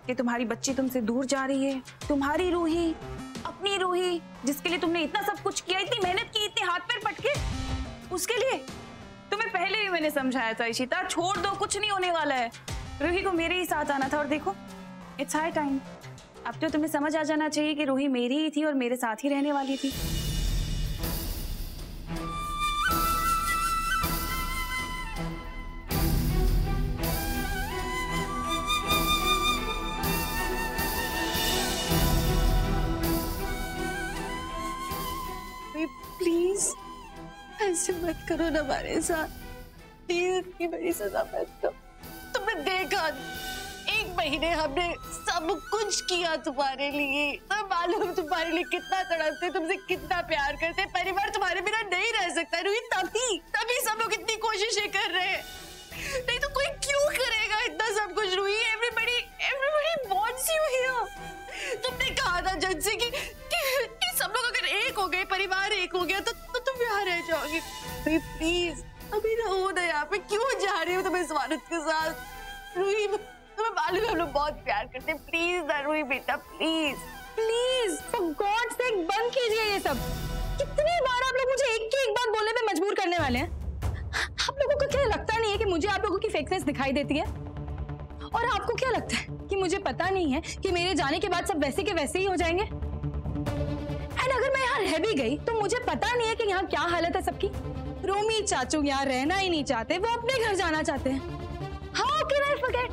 कि तुम्हारी बच्ची तुमसे दूर जा रही है। तुम्हारी रूही, अपनी रूही, जिसके लिए तुमने इतना सब कुछ किया, इतनी मेहनत की, इतने हाथ पैर पटके, उसके लिए तुम्हें पहले भी मैंने समझाया था इशिता, छोड़ दो, कुछ नहीं होने वाला है। रूही को मेरे ही साथ आना था और देखो इट्स हाई टाइम। अब तो तुम्हें समझ आ जाना चाहिए कि रूही मेरी ही थी और मेरे साथ ही रहने वाली थी। प्लीज ऐसे मत करो ना हमारे साथ, प्लीज इतनी बड़ी सजा मत दो। तुमने देखा, एक महीने हमने सब कुछ किया तुम्हारे लिए, सब मालूम तुम्हारे लिए कितना तड़पते, तुमसे कितना प्यार करते, परिवार तुम्हारे बिना नहीं रह सकता रूही, तभी सब लोग इतनी कोशिशें कर रहे हैं, नहीं तो कोई क्यों करेगा इतना सब कुछ Ruhi? Everybody wants you here. तुमने कहा था जज से कि सब लोग अगर एक हो गए, परिवार एक हो गया, तो तुम यहाँ रह जाओगी। प्लीज अभी ना हो ना यहाँ पे, क्यों जा रही हो तुम इस वारत के साथ? रूही तुम्हें मालूम है हम लोग बहुत प्यार करते हैं, प्लीज ना रूही बेटा, please please for God sake बंद कीजिए ये सब। कितनी बार आप लोग मुझे एक बात बोलने पे मजबूर करने वाले हैं? आप लोगों को क्या लगता नहीं है कि मुझे आप लोगों की फेकनेस दिखाई देती है? और आपको क्या लगता है कि मुझे पता नहीं है कि मेरे जाने के बाद सब वैसे के वैसे ही हो जाएंगे? एंड अगर मैं यहाँ रह भी गई तो मुझे पता नहीं है कि यहाँ क्या हालत है सबकी। रोमी चाचू यहाँ रहना ही नहीं चाहते, वो अपने घर जाना चाहते हैं। How can I forget?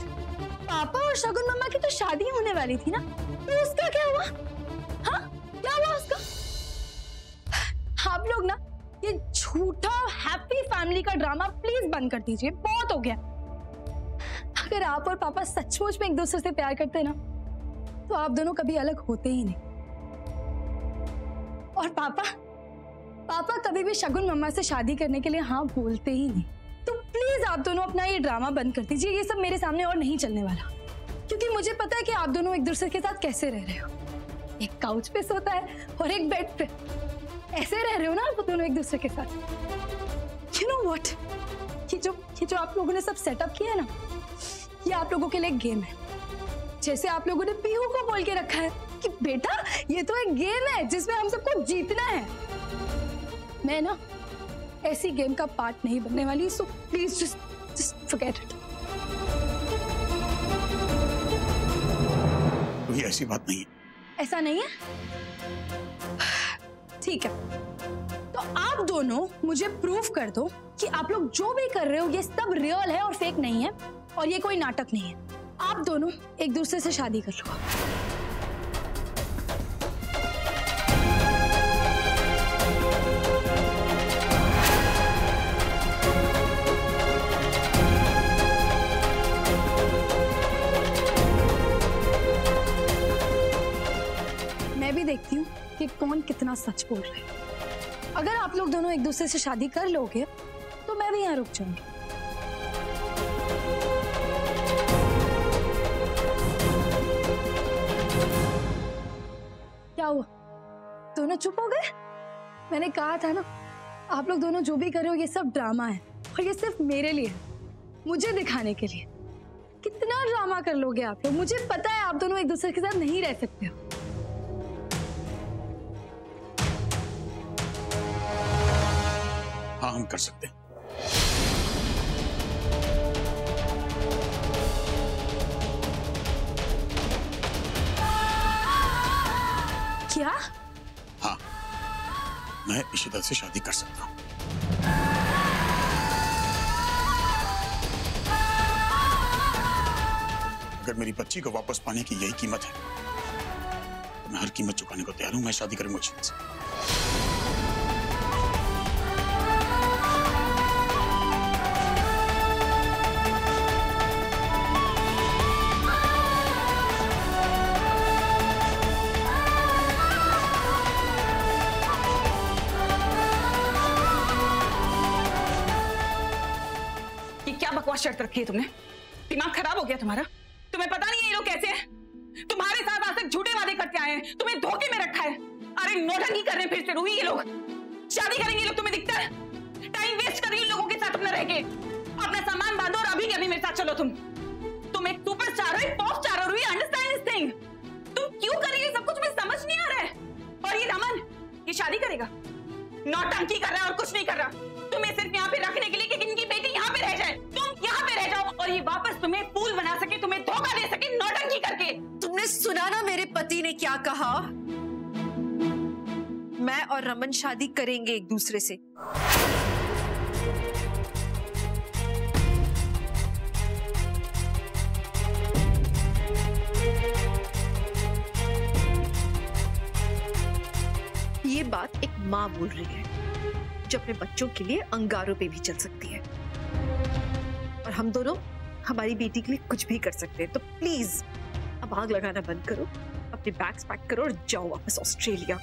पापा और शगुन मम्मा की तो शादी होने वाली थी ना, तो उसका क्या हुआ? हाँ क्या हुआ उसका? आप लोग ना ये झूठा हैप्पी फैमिली का ड्रामा प्लीज बंद कर दीजिए, बहुत हो गया। अगर आप और पापा सचमुच में एक दूसरे से प्यार करते ना, तो आप दोनों कभी अलग होते ही नहीं। और पापा कभी भी शगुन मम्मा से शादी करने के लिए हाँ बोलते ही नहीं। तो प्लीज आप दोनों अपना ये ड्रामा बंद कर दीजिए, ये सब मेरे सामने और नहीं चलने वाला, क्योंकि मुझे पता है कि आप दोनों एक दूसरे के साथ कैसे रह रहे हो। एक काउच पे सोता है और एक बेड पे, ऐसे रह रहे हो ना आप दोनों एक दूसरे के साथ। यू नो व्हाट, ये जो आप लोगों ने सब सेटअप किया है ना, ये आप लोगों के लिए एक गेम है। जैसे आप लोगों ने पीहू को बोल के रखा है कि बेटा ये तो एक गेम है जिसमें हम सबको जीतना है। ऐसी गेम का पार्ट नहीं बनने वाली, so please just forget it. ये ऐसी बात नहीं है। ऐसा नहीं है? ठीक है, तो आप दोनों मुझे प्रूव कर दो कि आप लोग जो भी कर रहे हो ये सब रियल है और फेक नहीं है, और ये कोई नाटक नहीं है। आप दोनों एक दूसरे से शादी कर लो। मैं भी देखती हूँ कि कौन कितना सच बोल रहा है। अगर आप लोग दोनों एक दूसरे से शादी कर लोगे तो मैं भी यहाँ रुक जाऊंगी। क्या हुआ, दोनों चुप हो गए? मैंने कहा था ना, आप लोग दोनों जो भी कर रहे हो ये सब ड्रामा है, और ये सिर्फ मेरे लिए, मुझे दिखाने के लिए। कितना ड्रामा कर लोगे आप लोग? मुझे पता है आप दोनों एक दूसरे के साथ नहीं रह सकते हो। हाँ, हम कर सकते हैं। क्या? हाँ, मैं इशिता से शादी कर सकता हूँ। अगर मेरी बच्ची को वापस पाने की यही कीमत है तो मैं हर कीमत चुकाने को तैयार हूँ। मैं शादी करूंगा इशिता से। बकवास शर्त रखी है तुमने? दिमाग खराब हो गया तुम्हारा? तुम्हें पता नहीं है ये लोग कैसे हैं? तुम्हारे साथ आज तक झूठे वादे करके आए हैं, तुम्हें धोखे में रखा है। अरे नौटंकी कर रहे हैं फिर से रूही ये लोग। शादी करेंगे ये लोग, तुम्हें दिखता है? टाइम वेस्ट कर रही है लोगों के साथ अपना रह के। अपना सामान बांधो और अभी के अभी मेरे साथ चलो। तुम एक सुपरस्टार हो, एक पॉप स्टार हो रूही, अंडरस्टैंड दिस थिंग। तुम क्यों कर रही है सब कुछ, मुझे समझ नहीं आ रहा है। और ये रमन, ये शादी करेगा, नौटंकी कर रहा है और कुछ नहीं कर रहा। तुम्हें सिर्फ यहाँ पे रखने के लिए कि इनकी बेटी यहाँ पे रह जाए, तुम यहाँ पे रह जाओ और ये वापस तुम्हें फूल बना सके, तुम्हें धोखा दे सके नौटंकी करके। तुमने सुना ना मेरे पति ने क्या कहा? मैं और रमन शादी करेंगे एक दूसरे से। ये बात एक माँ बोल रही है जो अपने बच्चों के लिए अंगारों पे भी चल सकती है, और हम दोनों हमारी बेटी के लिए कुछ भी कर सकते हैं। तो प्लीज अब आग लगाना बंद करो, अपने बैग्स पैक करो और जाओ वापस ऑस्ट्रेलिया।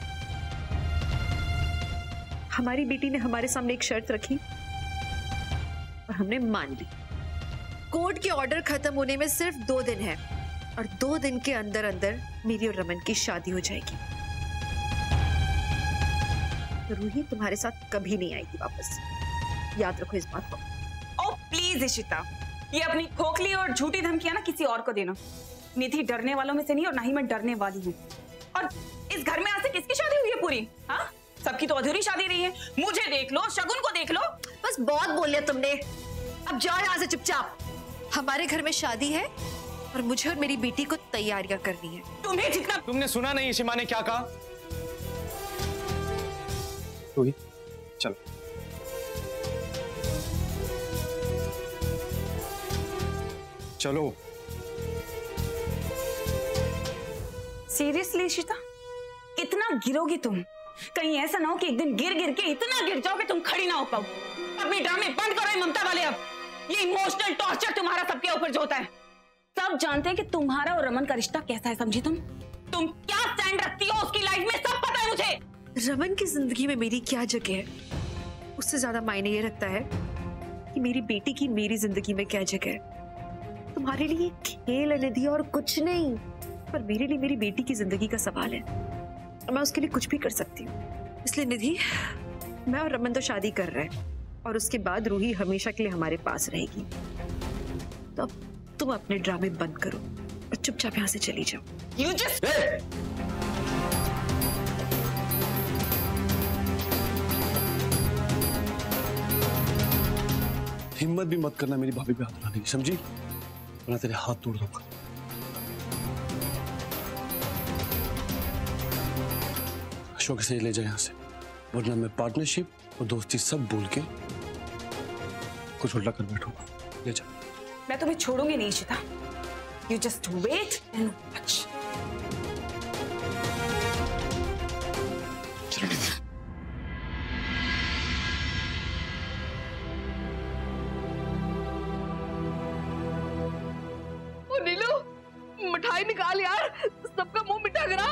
हमारी बेटी ने हमारे सामने एक शर्त रखी और हमने मान ली। कोर्ट के ऑर्डर खत्म होने में सिर्फ 2 दिन है, और 2 दिन के अंदर अंदर मेरी और रमन की शादी हो जाएगी। रूही तुम्हारे साथ कभी नहीं आएगी वापस, याद रखो इस बात को। ओ प्लीज इशिता, ये अपनी खोखली और झूठी धमकियां ना किसी और को देना। निधि डरने वालों में से नहीं और ना ही मैं डरने वाली हूँ। और इस घर में आज से किसकी शादी हुई है पूरी? हाँ, सबकी तो अधूरी शादी रही है। मुझे देख लो, शगुन को देख लो। बस बहुत बोल लिया तुमने, अब जाओ यहाँ से चुपचाप। हमारे घर में शादी है और मुझे और मेरी बेटी को तैयारियां करनी है। तुम्हें जितना तुमने सुना नहीं शिमा ने क्या कहा? रूही चलो। चलो। सीरियसली इशिता, कितना गिरोगी तुम? कहीं ऐसा ना हो कि एक दिन गिर गिर के इतना गिर जाओ कि तुम खड़ी ना हो पाओ। अपने ड्रामे बंद करो ममता वाले। अब ये इमोशनल टॉर्चर तुम्हारा सबके ऊपर जो होता है। सब जानते हैं कि तुम्हारा और रमन का रिश्ता कैसा है, समझी? तुम क्या स्टैंड रखती हो उसकी लाइफ में, सब पता है मुझे। रमन की जिंदगी में मेरी क्या जगह है, उससे ज्यादा मायने ये रखता है कि मेरी बेटी की मेरी जिंदगी में क्या जगह है। तुम्हारे लिए खेल है निधि और कुछ नहीं, पर मेरे लिए मेरी बेटी की जिंदगी का सवाल है और मैं उसके लिए कुछ भी कर सकती हूँ। इसलिए निधि, मैं और रमन तो शादी कर रहे हैं और उसके बाद रूही हमेशा के लिए हमारे पास रहेगी। तो अब तुम अपने ड्रामे बंद करो और चुपचाप यहाँ से चली जाओ। You just... हिम्मत भी मत करना मेरी भाभी पे हाथ उठाने की, समझी? वरना तेरे हाथ तोड़ दूंगा। अशोक से ले जाए यहाँ से, वरना मैं पार्टनरशिप और दोस्ती सब भूल के कुछ उल्टा कर बैठूंगा। ले जा। मैं तुम्हें छोड़ूंगी नहीं Ishita. You just wait and watch. ओ नीलू, मिठाई निकाल यार, सबका मुंह मीठा करा।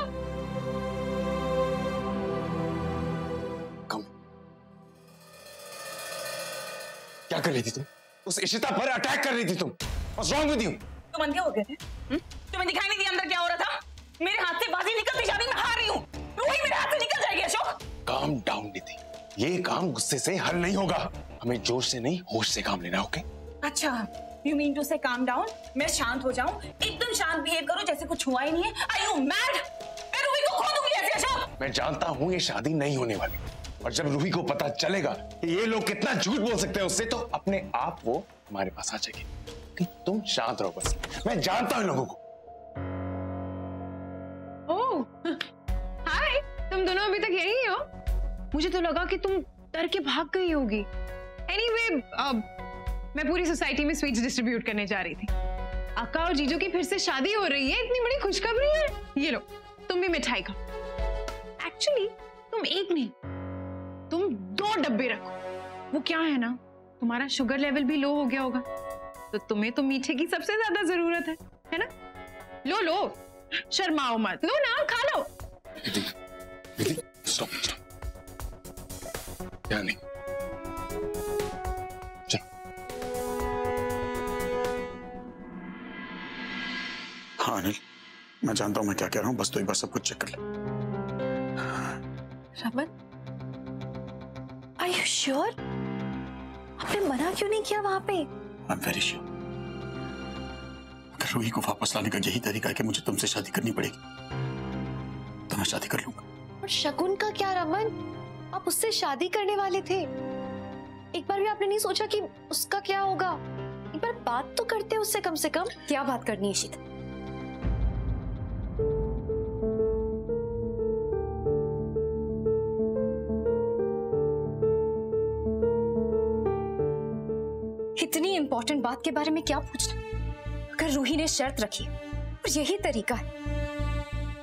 क्या कर रही थी तुम? उस इशिता पर अटैक कर रही थी तुम। What's wrong with you? तुम अंधे हो गए थे? तुम्हें दिखाई नहीं दिया अंदर क्या हो रहा था? मेरे हाथ से बाजी निकलती जा रही, मैं हार रही हूँ। रूही मेरे हाथ से निकल जाएगी अशोक। Calm down निधि, ये काम गुस्से से हल नहीं होगा। हमें जोश से नहीं, होश से काम लेना, ओके? अच्छा, you mean to say calm down? मैं शांत हो जाऊं, एकदम शांत बिहेव करो जैसे कुछ हुआ ही नहीं है? Are you mad? मैं रूही को खो दूंगी ऐसे अशोक। मैं जानता हूँ ये शादी नहीं होने वाली, और जब रूही को पता चलेगा कि ये लोग कितना झूठ बोल सकते हैं उससे, तो अपने आप वो हमारे पास आ जाएगी। कि तुम शांत रहो बस, मैं जानता हूँ लोगों को। ओह, हाय, तुम दोनों अभी तक यहीं ही हो? मुझे तो लगा कि तुम डर के भाग गई होगी। एनीवे, मैं पूरी सोसाइटी में स्वीट्स डिस्ट्रीब्यूट करने जा रही थी। अक्का और जीजू की फिर से शादी हो रही है, इतनी बड़ी खुशखबरी है। ये लो, तुम भी मिठाई खाओ। एक्चुअली तुम एक नहीं, तुम 2 डब्बे रखो। वो क्या है ना, तुम्हारा शुगर लेवल भी लो हो गया होगा, तो तुम्हें तो मीठे की सबसे ज्यादा जरूरत है ना? लो लो, शर्माओ मत, लो ना, खा लो। दीदी, स्टॉप। क्या नहीं, चलो। हाँ अनिल, मैं जानता हूं मैं क्या कह रहा हूं, बस तो एक बार सब कुछ चेक कर ले। Raman, Are you sure? आपने मना क्यों नहीं किया वहां पे? I'm very sure. अगर रूही को वापस लाने का यही तरीका है कि मुझे तुमसे शादी करनी पड़ेगी, तो मैं शादी कर लूंगा। और शगुन का क्या रमन? आप उससे शादी करने वाले थे। एक बार भी आपने नहीं सोचा कि उसका क्या होगा? एक बार बात तो करते उससे कम से कम। क्या बात करनी है शीतल? इतनी इंपॉर्टेंट बात के बारे में क्या पूछना? अगर रूही ने शर्त रखी और यही तरीका है,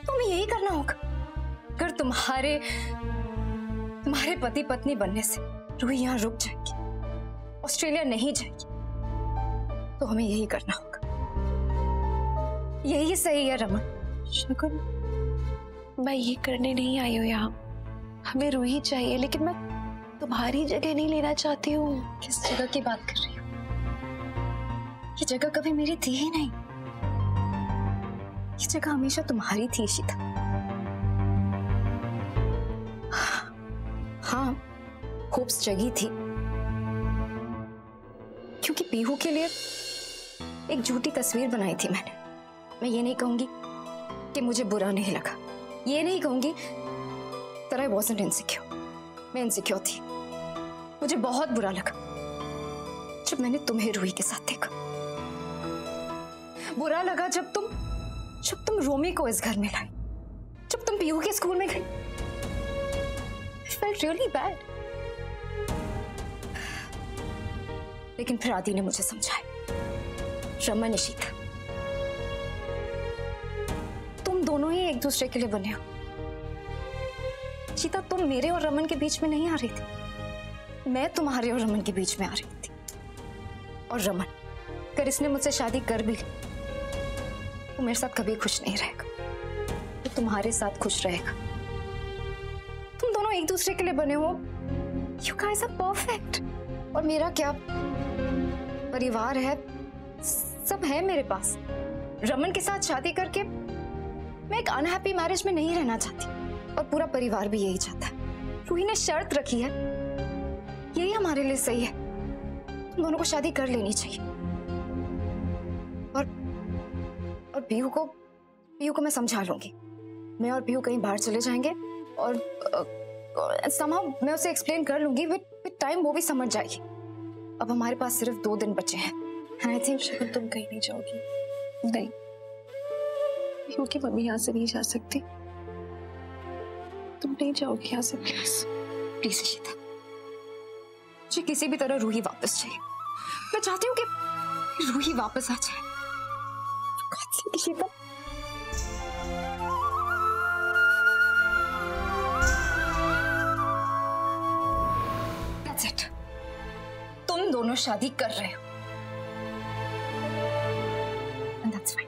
तो हमें यही करना होगा। अगर तुम्हारे पति पत्नी बनने से रूही यहाँ रुक जाएगी, ऑस्ट्रेलिया नहीं जाएगी, तो हमें यही करना होगा। यही सही है रमन। शगुन, मैं ये करने नहीं आई हूँ यहाँ। हमें रूही चाहिए, लेकिन मैं तुम्हारी जगह नहीं लेना चाहती हूँ। किस जगह की बात कर रही हो? ये जगह कभी मेरी थी ही नहीं। ये जगह हमेशा तुम्हारी थी शीता। हाँ, होप्स जगी थी, क्योंकि पीहू के लिए एक झूठी तस्वीर बनाई थी मैंने। मैं ये नहीं कहूंगी कि मुझे बुरा नहीं लगा, ये नहीं कहूंगी that I wasn't insecure। मैं इनसिक्योर थी। मुझे बहुत बुरा लगा जब मैंने तुम्हें रूही के साथ देखा। बुरा लगा जब तुम रोमी को इस घर में लाई, जब तुम पीहू के स्कूल में गई। I felt really bad। लेकिन फिर आदि ने मुझे समझाया, रमन इशिता, तुम दोनों ही एक दूसरे के लिए बने हो। शीता, तुम मेरे और रमन के बीच में नहीं आ रही थी, मैं तुम्हारे और रमन के बीच में आ रही थी। और रमन, अगर इसने मुझसे शादी कर भी ली, वो मेरे साथ कभी खुश नहीं रहेगा। वो तुम्हारे साथ खुश रहेगा। तुम दोनों एक दूसरे के लिए बने हो। You guys are perfect। और मेरा क्या, परिवार है, सब है मेरे पास। रमन के साथ शादी करके मैं एक अनहैप्पी मैरिज में नहीं रहना चाहती, और पूरा परिवार भी यही चाहता है। रूही ने शर्त रखी है, यही हमारे लिए सही है। तुम दोनों को शादी कर लेनी चाहिए। और पीहू को मैं समझा लूंगी। मैं और पीहू कहीं बाहर चले जाएंगे, और somehow मैं उसे एक्सप्लेन कर लूंगी। विद टाइम वो भी समझ जाएगी। अब हमारे पास सिर्फ 2 दिन बचे हैं। And I think शगुन तुम कहीं नहीं जाओगी। नहीं, क्योंकि मम्मी यहाँ से नहीं जा सकती। तुम नहीं जाओगी यहाँ से प्लीज। प्लीज इशिता, मुझे किसी भी तरह रूही वापस चाहिए। मैं चाहती हूँ कि रूही वापस आ जाए। Ishita, That's it. तुम दोनों शादी कर रहे हो। And that's fine.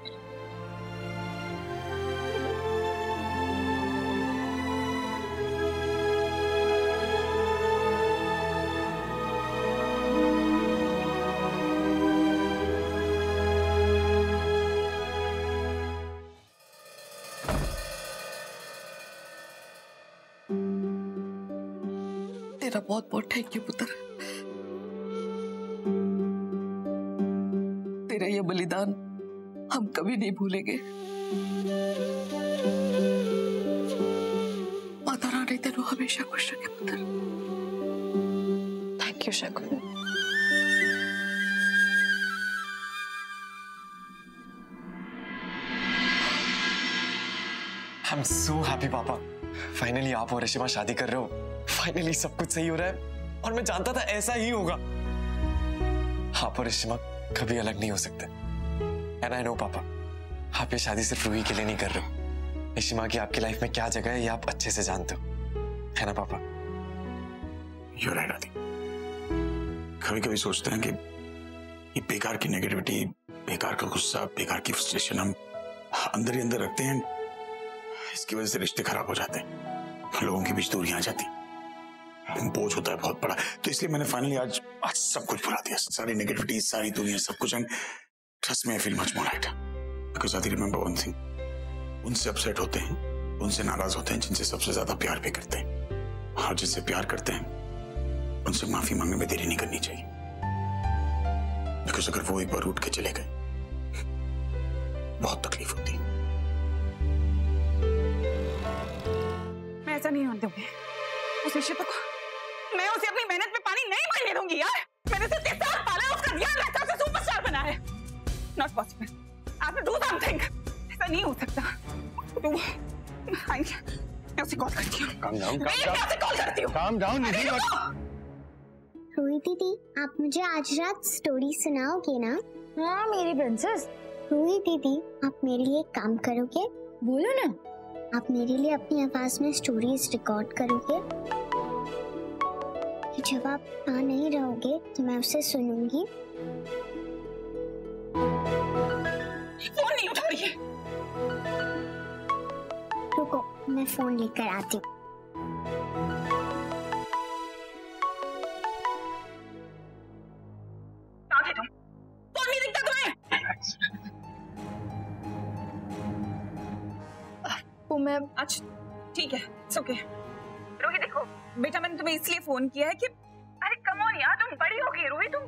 तेरा बहुत बहुत थैंक यू पुत्र। तेरा ये बलिदान हम कभी नहीं भूलेंगे। माता रानी तेनों हमेशा खुश रखे पुत्र। Thank you Shagun. I am so happy पापा। फाइनली आप और रिशिमा शादी कर रहे हो। फाइनली सब कुछ सही हो रहा है और मैं जानता था ऐसा ही होगा। आप और रिशिमा कभी अलग नहीं हो सकते। एंड आई नो पापा, आप ये शादी सिर्फ रूही के लिए नहीं कर रहे हो। रिशिमा की आपकी लाइफ में क्या जगह है ये आप अच्छे से जानते हो, है ना पापा? You're right, आदि। कभी कभी सोचते हैं कि ये बेकार की नेगेटिविटी, बेकार का गुस्सा, बेकार की फ्रस्ट्रेशन हम अंदर ही अंदर रखते हैं। इसकी वजह से रिश्ते खराब हो जाते हैं, लोगों के बीच दूरियां आ जाती, बोझ होता है बहुत बड़ा। तो इसलिए मैंने फाइनली आज सब कुछ भुला दिया, सारी नेगेटिविटी, सारी दुनिया, सब कुछ। And trust me, I feel much more lighter because I remember one thing, उनसे अपसेट होते हैं, उनसे नाराज होते हैं जिनसे सबसे ज्यादा प्यार भी करते हैं, और जिनसे प्यार करते हैं उनसे माफी मांगने में देरी नहीं करनी चाहिए। बिकॉज़ अगर वो एक बार उठ के चले गए बहुत तकलीफ होती है। मैं ऐसा नहीं होने दूंगी उस इशिता को। मैं उसे अपनी मेहनत पे पानी नहीं मारने दूंगी यार। मैंने उसे 30 साल पाला, उसका ध्यान रखा, उसे सुपरस्टार बनाया। Not possible. I have to do something. ऐसा नहीं हो सकता। मैं उसे कॉल करती हूँ। Calm down, calm मैं down. उसे कॉल करती हूँ। Calm down, निधि। रूही दीदी, आप मुझे आज रात स्टोरी सुनाओगे ना? हाँ मेरी प्रिंसेस। रूही दीदी, आप मेरे लिए एक काम करोगे? बोलो ना। आप मेरे लिए अपनी आवाज में स्टोरीज रिकॉर्ड करोगे? कि जब आप वहाँ नहीं रहोगे तो मैं उसे सुनूंगी। फोन नहीं उठा रही है। रुको, मैं फोन लेकर आती हूँ। कहाँ थे तुम? फोन नहीं दिखता तुम्हें? वो मैं अच्छा ठीक है, इट्स ओके। रोही देखो बेटा, मैंने तुम्हें इसलिए फोन किया है कि अरे कम ऑन यार, तुम बड़ी हो गई रोही। तुम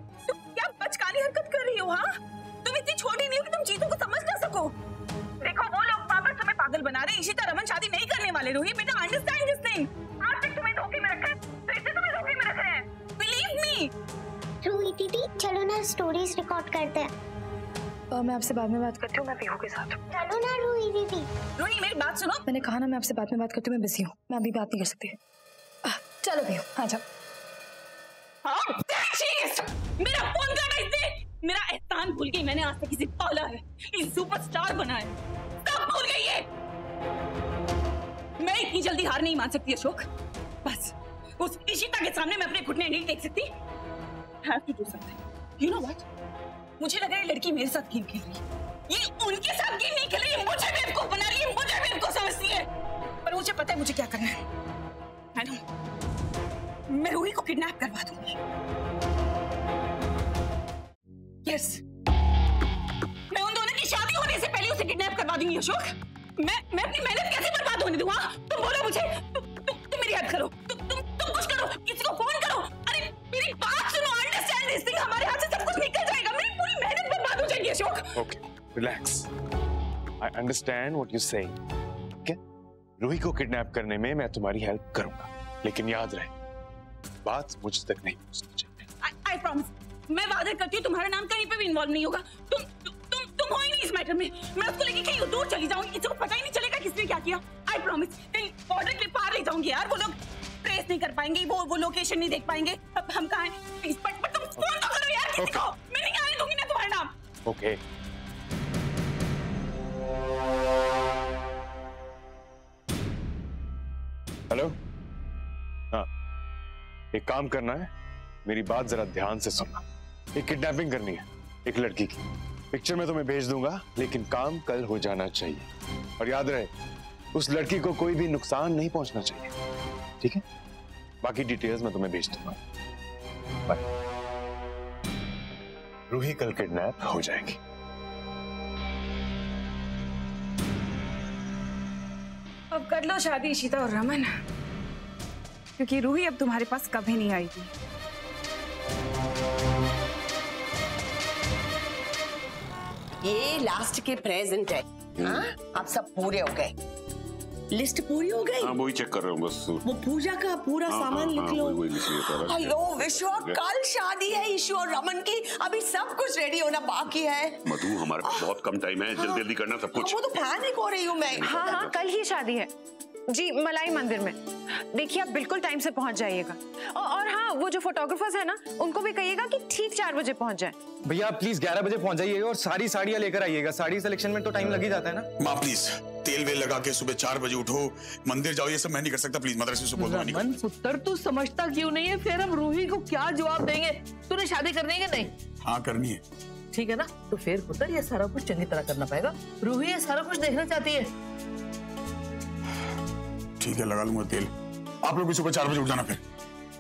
क्या बचकानी हरकत कर रही हो? हाँ, तुम इतनी छोटी नहीं हो कि तुम चीजों को समझ ना सको। देखो वो लोग वापस तुम्हें पागल बना रहे हैं। इशिता रमन शादी नहीं करने वाले। रोही बेटा, अंडरस्टैंड दिस थिंग। आज तक तुम्हें धोखे में रखा है तो इससे तुम्हें धोखे में रख रहे हैं। Believe me. रूही दीदी, चलो ना स्टोरीज रिकॉर्ड करते हैं। मैं आपसे बाद में बात करती हूँ, मैं पीहू के साथ। चलो ना रूही दीदी। रोही मेरी बात सुनो। मैंने कहा ना मैं आपसे बाद में बात करती हूँ, मैं बिजी हूँ, मैं अभी बात नहीं कर सकती। चलो पीहू, आ जाओ। हाँ, मेरा फोन काटा इसने। मेरा एहसान भूल गई। मैंने आज तक किसी पाला है, इस सुपरस्टार बनाया, सब भूल गई है। मैं इतनी जल्दी हार नहीं मान सकती अशोक। बस उस इशिता के सामने मैं अपने घुटने नहीं टेक सकती। Have to do something. You know what? मुझे लग रहा है लड़की मेरे साथ गेम खेल रही है। ये उनके साथ गेम नहीं खेल रही है, मुझे बेवकूफ बना रही है, मुझे बेवकूफ समझती है। पर मुझे पता है मुझे क्या करना है। I know. मैं रूही को किडनैप करवा दूंगी। Yes. मैं उन दोनों की शादी होने से पहले उसे किडनैप करवा दूंगी अशोक। मैं अपनी मेहनत कैसे बर्बाद होने दूं? हाँ, तुम बोलो मुझे। तुम मेरी हेल्प करो। तुम कुछ करो, किसी को फोन करो। अरे मेरी बात सुनो, अंडरस्टैंड दिस थिंग। हमारे हाथ से सब कुछ निकल जाएगा। मेरी पूरी मेहनत बर्बाद हो जाएगी Ashok. Okay, relax. I understand what you're saying. Okay? Ruhi को किडनैप करने में मैं तुम्हारी हेल्प करूंगा, लेकिन याद रहे बात मुझ तक नहीं पहुंचनी चाहिए। I promise. मैं वादा करती हूँ तुम्हारा नाम कहीं पे भी इन्वॉल्व नहीं होगा। तुम हो ही नहीं इस मैटर में। मैं उसको लेके कहीं दूर चली जाऊंगी, किसी को पता ही नहीं चलेगा किसने क्या किया। I promise. कहीं बॉर्डर के पार ले जाऊंगी यार। वो लोग ट्रेस नहीं कर पाएंगे, वो लोकेशन नहीं देख पाएंगे। अब हम कहाँ हैं? प्लीज बट तुम फोन तो करो यार किसी को। मैं नहीं आने दूंगी ना तुम्हारा नाम। ओके हेलो, हाँ एक काम करना है, मेरी बात जरा ध्यान से सुनना। एक किडनैपिंग करनी है एक लड़की की। पिक्चर में तुम्हें भेज दूंगा, लेकिन काम कल हो जाना चाहिए। और याद रहे, उस लड़की को कोई भी नुकसान नहीं पहुंचना चाहिए, ठीक है? बाकी डिटेल्स मैं तुम्हें भेज दूंगा। बाय। रूही कल किडनैप हो जाएगी। अब कर लो शादी इशिता और रमन, क्योंकि रूही अब तुम्हारे पास कभी नहीं आएगी। ये लास्ट के प्रेजेंट है। हाँ, आप सब पूरे हो गए, लिस्ट पूरी हो गई। हाँ, वही चेक कर रहा हूँ बस। वो पूजा का पूरा सामान लिख लो। हेलो विशु, कल शादी है ईशु और रमन की, अभी सब कुछ रेडी होना बाकी है। मधु, हमारे पास बहुत कम टाइम है, जल्दी जल्दी करना सब कुछ। वो तो पैनिक हो रही हूँ मैं। हाँ, कल ही शादी है जी, मलाई मंदिर में। देखिए आप बिल्कुल टाइम से पहुंच जाइएगा। और हाँ, वो जो फोटोग्राफर्स है ना, उनको भी कहिएगा कि ठीक 4 बजे पहुंच जाए। भैया आप प्लीज 11 बजे पहुंच जाइएगा और सारी साड़ियां लेकर आइएगा। साड़ी सिलेक्शन में तो टाइम लग ही जाता है ना। माँ प्लीज, तेल वेल लगा के सुबह 4 बजे उठो, मंदिर जाओ, ये सब मैं नहीं कर सकता। प्लीज मदरसे से बोल दो। रमन पुत्र, तू समझता क्यों नहीं है? फिर हम रूही को क्या जवाब देंगे? तूने शादी करनी है कि नहीं? हाँ करनी है। ठीक है ना, तो फिर पुत्र ये सारा कुछ चंगी तरह करना पड़ेगा। रूही ये सारा कुछ देखना चाहती है। ठीक है, लगा लूंगा तेल। आप लोग भी सुबह 4 बजे उठ जाना। फिर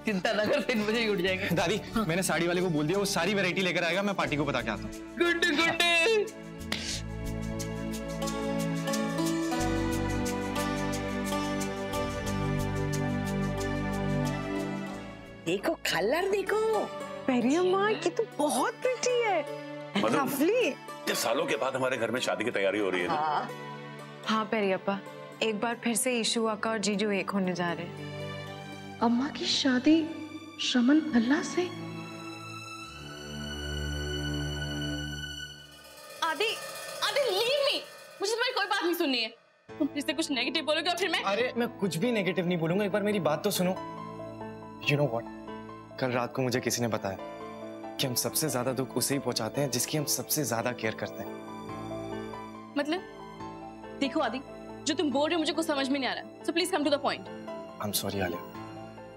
चिंता न कर, 3 बजे ही उठ जाएंगे। दादी, मैंने साड़ी वाले को बोल दिया, वो सारी वैरायटी लेकर आएगा। मैं पार्टी को बता के आता हूँ। Good good. देखो कलर देखो। पेरियम्मा, ये तो बहुत प्रिटी है। लवली। ये सालों के बाद हमारे घर में शादी की तैयारी हो रही है ना। हाँ पेरियप्पा, एक बार फिर से ईशु अक्का और जीजू एक होने जा रहे हैं। अम्मा की शादी श्रमन भल्ला से? आदि, आदि लीव मी। मुझे तुम्हारी कोई बात नहीं सुननी है। तुम फिर से कुछ नेगेटिव बोलोगे और फिर मैं। अरे मैं कुछ भी नेगेटिव नहीं बोलूंगा, एक बार मेरी बात तो सुनो। You know what? कल रात को मुझे किसी ने बताया कि हम सबसे ज्यादा दुख उसे ही पहुंचाते हैं जिसकी हम सबसे ज्यादा केयर करते हैं। मतलब देखो आदि, जो तुम बोल रहे हो मुझे कुछ समझ में नहीं आ रहा। So please come to the point. I'm sorry Alia,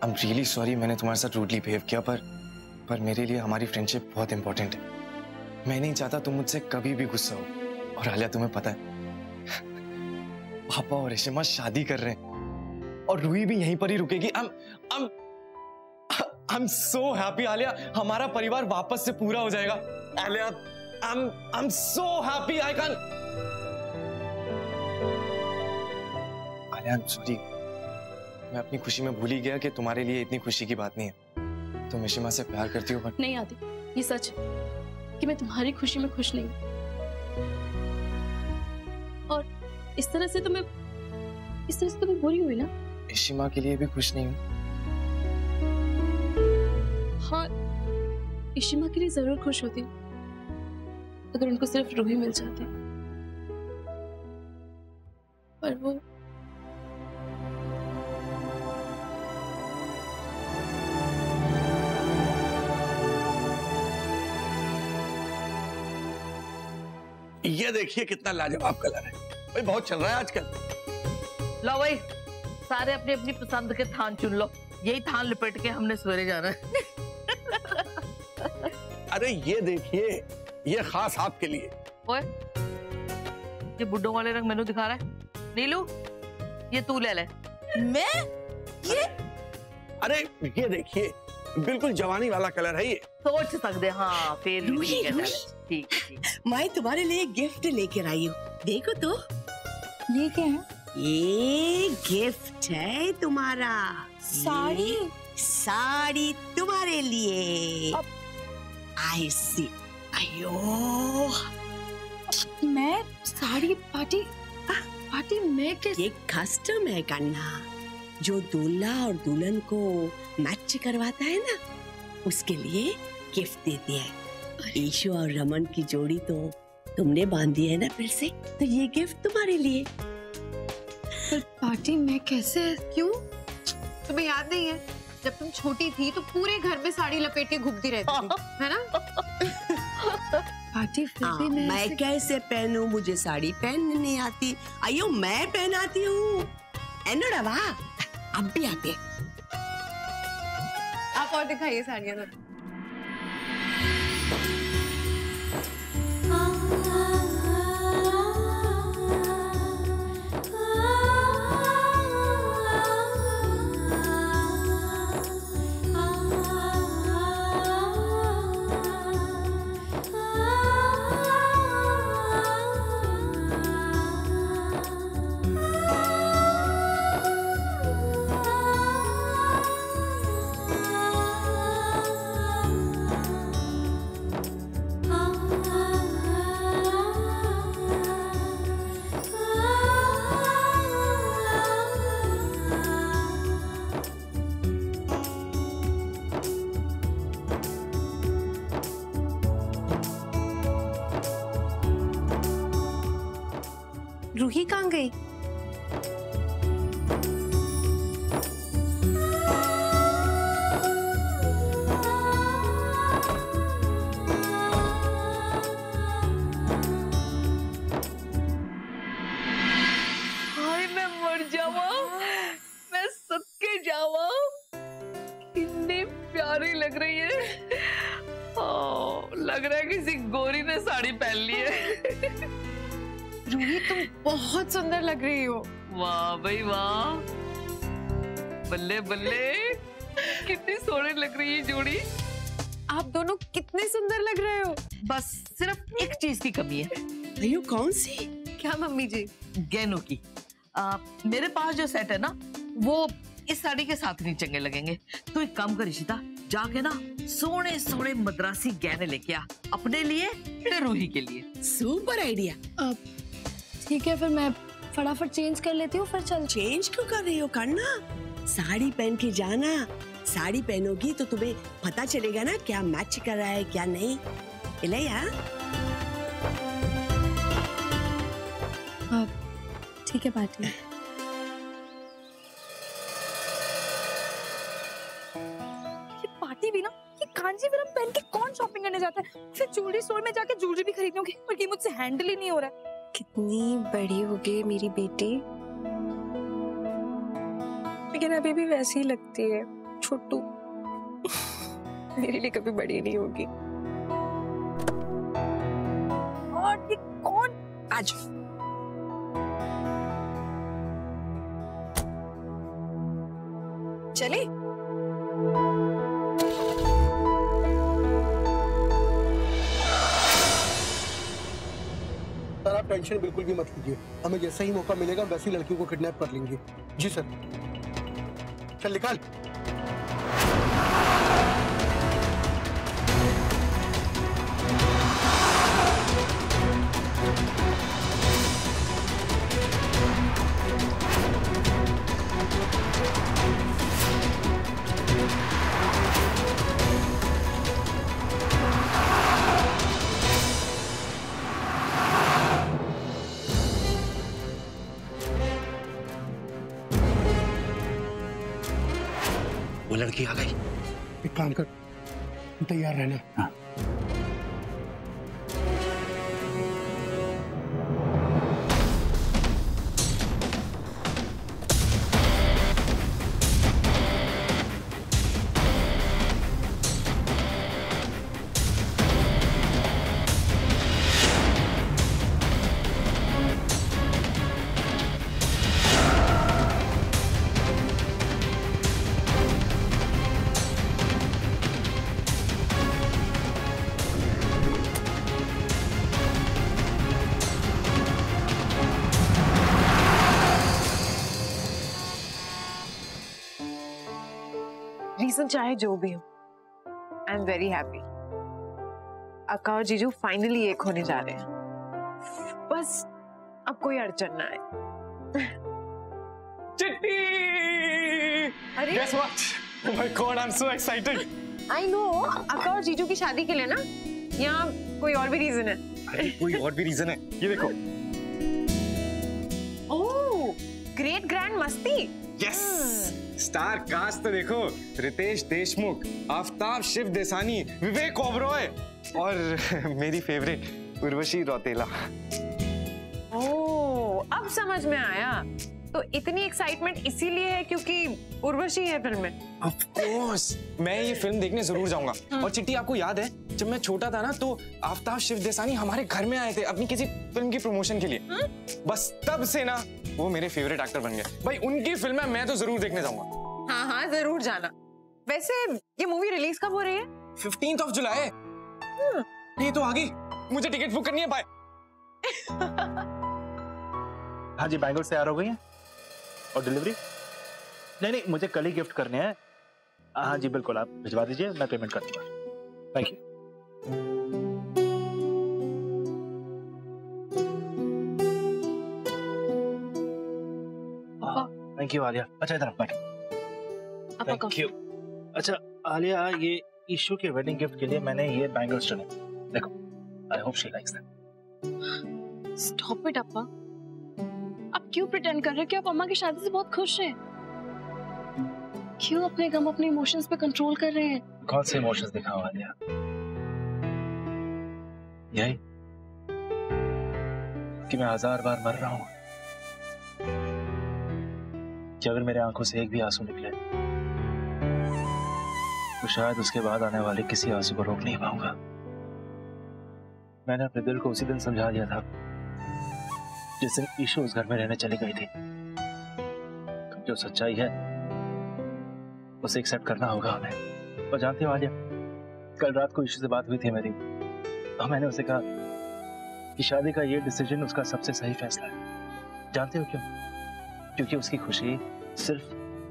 I'm really sorry मैंने तुम्हारे साथ रूडली बिहेव किया, पर मेरे लिए हमारी फ्रेंडशिप बहुत इंपॉर्टेंट है। मैं नहीं चाहता तुम मुझसे कभी भी गुस्सा हो। और आलिया तुम्हें पता है, पापा और रेशमा शादी कर रहे हैं और रूही भी यहीं पर ही रुकेगी। I'm so happy आलिया, हमारा परिवार वापस से पूरा हो जाएगा। Alia, I'm so happy, I can't। Alia, I'm sorry, मैं अपनी खुशी में भूल ही गया कि तुम्हारे लिए इतनी खुशी की बात नहीं है। तुम इशिमा से प्यार करती हो। बट नहीं आदि, ये सच है कि मैं तुम्हारी खुशी में खुश नहीं हूँ। और इस तरह से तुम्हें बुरी हुई ना। इशिमा के लिए भी खुश नहीं हूँ। हाँ, इशिमा के लिए जरूर खुश होती हूँ अगर उनको सिर्फ रूही मिल जाती, पर वो ये देखिए कितना लाजवाब कलर है भाई, बहुत चल रहा है आजकल। लो भाई, सारे अपनी अपनी पसंद के थान चुन लो। यही थान लिपट के हमने सवेरे जाना है। अरे ये देखिए, ये खास आपके लिए। ओए, ये बुड्ढों वाले रंग मैंने दिखा रहा है। नीलू, ये तू ले ले। मैं ये? अरे ये देखिए, बिल्कुल जवानी वाला कलर है ये। सोच सकते। हाँ फिर ठीक है। मैं तुम्हारे लिए गिफ्ट लेकर आई हूँ, देखो तो। ये क्या है? ये गिफ्ट है तुम्हारा। साड़ी तुम्हारे लिए। आई सी। अयो, मैं साड़ी पार्टी में कैसे? ये कस्टम है कन्ना, जो दूल्हा और दुल्हन को मैच करवाता है ना, उसके लिए गिफ्ट देती है। ईशु और रमन की जोड़ी तो तुमने बांधी है ना फिर से, तो ये गिफ्ट तुम्हारे लिए। पर पार्टी मैं कैसे, क्यों? तुम्हें याद नहीं है जब तुम छोटी थी तो पूरे घर में साड़ी लपेट के घूमती रहती थी, है ना? पार्टी फिर भी मैं कैसे पहनूं, मुझे साड़ी पहनने नहीं आती। आइयो मैं पहनाती हूँ। एनोडवा अब भी आते। आप और दिखाइए साड़ियाँ। रूही कहाँ गई? हाय मैं मर जावा, मैं सदके जावा, कितनी प्यारी लग रही है। लग रहा है किसी गोरी ने साड़ी पहन ली है। रूही तुम बहुत सुंदर लग रही हो। वाह भाई वाह, बल्ले बल्ले, कितनी सोहनी लग रही है जोड़ी। आप दोनों कितने सुंदर लग रहे हो। बस सिर्फ एक चीज की कमी है। अयो कौन सी? क्या मम्मी जी? गहनों की। मेरे पास जो सेट है ना वो इस साड़ी के साथ नहीं चंगे लगेंगे। तो एक काम कर इशिता, जाके ना सोने सोने मद्रासी गहने लेके आ, अपने लिए फिर रूही के लिए। Super idea. ठीक है फिर मैं फटाफट चेंज कर लेती हूँ, फिर चल। चेंज क्यों कर रही हो? करना, साड़ी पहन के जाना। साड़ी पहनोगी तो तुम्हें पता चलेगा ना क्या मैच कर रहा है क्या नहीं। इलैया ठीक है पार्टी। ये पार्टी भी ना, ये कांजीवरम पहन के कौन शॉपिंग करने जाता है? फिर ज्वेलरी स्टोर में जाके ज्वेलरी भी खरीदूंगी और ये मुझसे हैंडल ही नहीं हो रहा है। कितनी बड़ी हो गई मेरी बेटी, लेकिन अभी भी वैसी ही लगती है, छोटू। मेरे लिए कभी बड़ी नहीं होगी। और ये कौन? आज चले। सर आप टेंशन बिल्कुल भी मत लीजिए, हमें जैसा ही मौका मिलेगा वैसी लड़कियों को किडनैप कर लेंगे। जी सर। चल निकाल। वो लड़की आ गई। एक काम कर, तैयार रहना। हाँ। रीजन चाहे जो भी हो, आई एम वेरी हैप्पी। अक्का और जीजू फाइनली एक होने जा रहे हैं। बस अब कोई अड़चन ना आए। चिट्टी! अरे Guess what? Oh my God, I'm so excited. I know अक्का और जीजू की शादी के लिए ना, यहाँ कोई और भी रीजन है? अरे कोई और भी रीजन है, ये देखो। ओह, ग्रेट ग्रैंड मस्ती। यस, स्टार कास्ट तो देखो, रितेश देशमुख, आफ्ताब शिव देसानी, विवेक ओबरॉय और मेरी फेवरेट उर्वशी रौतेला। ओह, अब समझ में आया। तो इतनी एक्साइटमेंट इसीलिए है क्योंकि उर्वशी है फिल्म में। ऑफ कोर्स, मैं ये फिल्म देखने जरूर जाऊंगा। और चिट्टी, आपको याद है जब मैं छोटा था ना, तो आफ्ताब शिव देसानी हमारे घर में आए थे अपनी किसी फिल्म की प्रमोशन के लिए। बस तब से ना वो मेरे फेवरेट एक्टर बन गए। भाई उनकी फिल्म है, मैं तो जरूर देखने जाऊंगा। हाँ हाँ, जरूर जाना। वैसे ये मूवी रिलीज कब हो रही है? 15 जुलाई। ये तो आ गई, मुझे टिकट बुक करनी है। बाय। हाँ जी, बैंगलोर से तैयार हो गई हैं? और डिलीवरी? नहीं, मुझे कल ही गिफ्ट करने हैं। हाँ जी बिल्कुल, आप भिजवा दीजिए, मैं पेमेंट कर दूंगा। Thank you. Thank you Alia. अच्छा इधर बैठो। Thank you. अच्छा आलिया, ये ईशू के वेडिंग गिफ्ट के लिए मैंने ये बैंगल्स चुने, देखो। I hope she likes them. Stop it अप्पा, आप क्यों प्रिटेंड कर रहे हो कि आप अम्मा की शादी से बहुत खुश हैं? क्यों अपने गम, अपने इमोशंस पे कंट्रोल कर रहे हैं? कौन से इमोशंस दिखाओ आलिया? यही कि मैं 1000 बार मर रहा हूं, कि अगर मेरे आंखों से एक भी आंसू निकले तो शायद उसके बाद आने वाले किसी आंसू को रोक नहीं पाऊंगा। मैंने अपने दिल को उसी दिन समझा दिया था जिस दिन ईशू उस घर में रहने चली गई थी। जो सच्चाई है उसे एक्सेप्ट करना होगा हमें। और जानते हो आलिया, कल रात को ईशू से बात हुई थी मेरी, और मैंने उसे कहा कि शादी का ये डिसीजन उसका सबसे सही फैसला है। जानते हो क्यों? क्योंकि उसकी खुशी सिर्फ